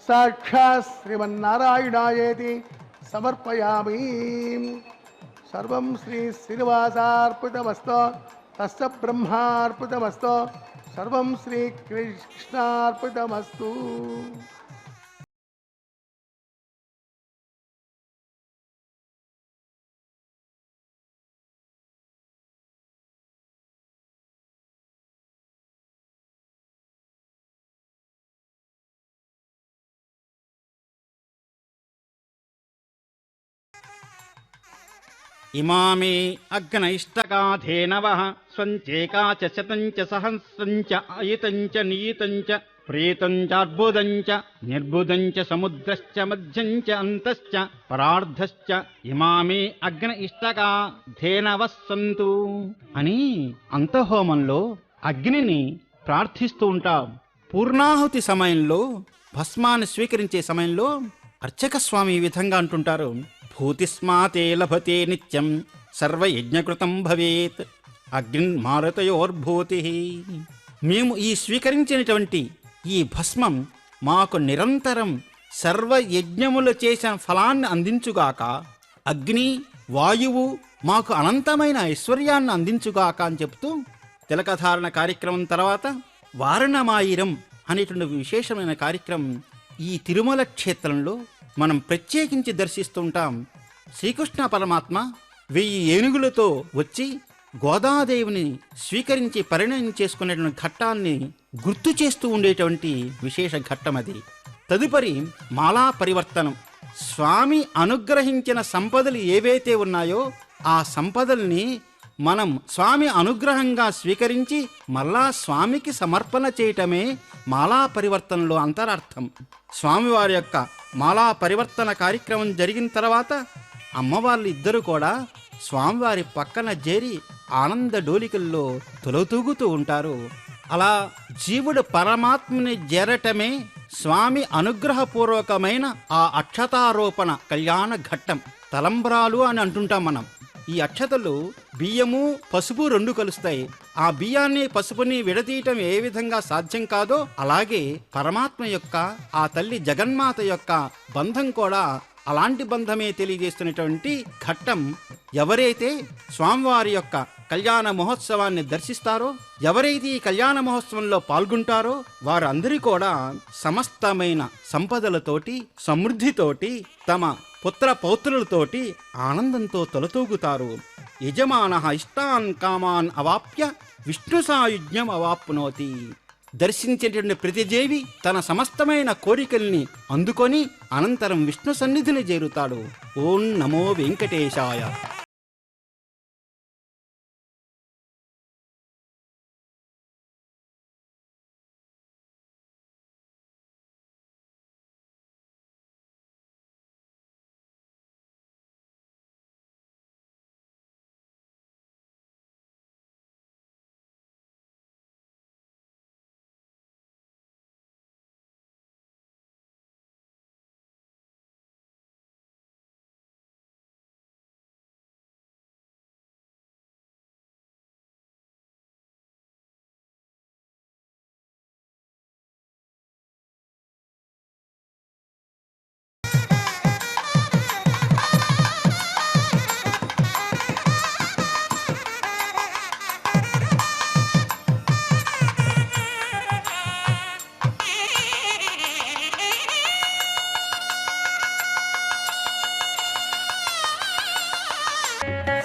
साक्षात् श्रीमन्नारायणायेति समर्पयामि सर्वं श्री श्रीनिवासार्पितमस्तु तस्य ब्रह्मार्पितमस्तु सर्वं श्री कृष्णार्पितमस्तु। ఇమామే అగ్నైష్టకాధేనవః స్వంచేకాచ శతంచ సహస్రంచ అయితంచ నీతంచ ప్రేతంచ అర్బుదంచ నిర్బుదంచ సముద్రశ్చ మధ్యంచ అంతశ్చ పరార్ధశ్చ ఇమామే అగ్న ఇష్టకాధేనవః సంతు అని అంతఃహోమంలో అగ్నిని ప్రార్థిస్తూ ఉంటాం. పూర్ణాహుతి సమయంలో భస్మాన్ని స్వీకరించే సమయంలో అర్చక స్వామి ఈ విధంగా అంటుంటారు: భూతిస్మాతే లభతే నిత్యం సర్వయజ్ఞకృతం భవేత్ అగ్నిర్మారుతయోర్భూతి. మేము ఈ స్వీకరించినటువంటి ఈ భస్మం మాకు నిరంతరం సర్వయజ్ఞములు చేసిన ఫలాన్ని అందించుగాక, అగ్ని వాయువు మాకు అనంతమైన ఐశ్వర్యాన్ని అందించుగాక అని చెప్తూ తిలకధారణ కార్యక్రమం తర్వాత వారణమాయిరం అనేటువంటి విశేషమైన కార్యక్రమం ఈ తిరుమల క్షేత్రంలో మనం ప్రత్యేకించి దర్శిస్తుంటాం. శ్రీకృష్ణ పరమాత్మ 1000 ఏనుగులతో వచ్చి గోదాదేవిని స్వీకరించి పరిణయం చేసుకునేటువంటి ఘట్టాన్ని గుర్తు చేస్తూ ఉండేటువంటి విశేష ఘట్టం అది. తదుపరి మాలా పరివర్తనం. స్వామి అనుగ్రహించిన సంపదలు ఏవైతే ఉన్నాయో ఆ సంపదల్ని మనం స్వామి అనుగ్రహంగా స్వీకరించి మళ్ళా స్వామికి సమర్పణ చేయటమే మాలా పరివర్తనలో అంతరార్థం. స్వామివారి యొక్క మాలా పరివర్తన కార్యక్రమం జరిగిన తర్వాత అమ్మవార్లు ఇద్దరు కూడా స్వామివారి పక్కన చేరి ఆనంద డోలికల్లో తొలతూగుతూ ఉంటారు. అలా జీవుడు పరమాత్మని చేరటమే స్వామి అనుగ్రహపూర్వకమైన ఆ అక్షతారోపణ కళ్యాణ ఘట్టం. తలంబ్రాలు అని అంటుంటాం మనం. ఈ అక్షతలు బియ్యము పసుపు 2 కలుస్తాయి. ఆ బియ్యాన్ని పసుపుని విడదీయటం ఏ విధంగా సాధ్యం కాదో అలాగే పరమాత్మ యొక్క ఆ తల్లి జగన్మాత యొక్క బంధం కూడా అలాంటి బంధమే తెలియజేస్తున్నటువంటి ఘట్టం. ఎవరైతే స్వామివారి యొక్క కళ్యాణ మహోత్సవాన్ని దర్శిస్తారో, ఎవరైతే ఈ కళ్యాణ మహోత్సవంలో పాల్గొంటారో వారందరూ కూడా సమస్తమైన సంపదలతోటి సమృద్ధితోటి తమ పుత్ర పౌత్రులతోటి ఆనందంతో తొలతూగుతారు. యజమానః ఇష్టాన్ కామాన్ అవాప్య విష్ణు సాయుజ్యం అవాప్నోతి. దర్శించేటువంటి ప్రతి జీవి తన సమస్తమైన కోరికల్ని అందుకొని అనంతరం విష్ణు సన్నిధిని చేరుతాడు. ఓం నమో వెంకటేశాయ.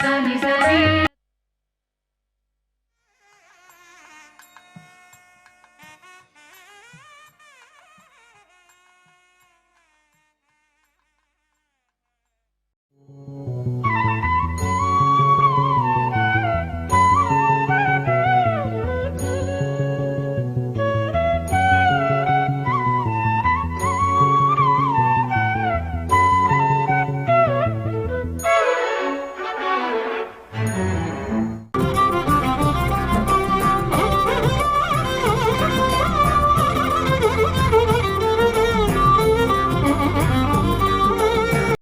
Sunny, sunny.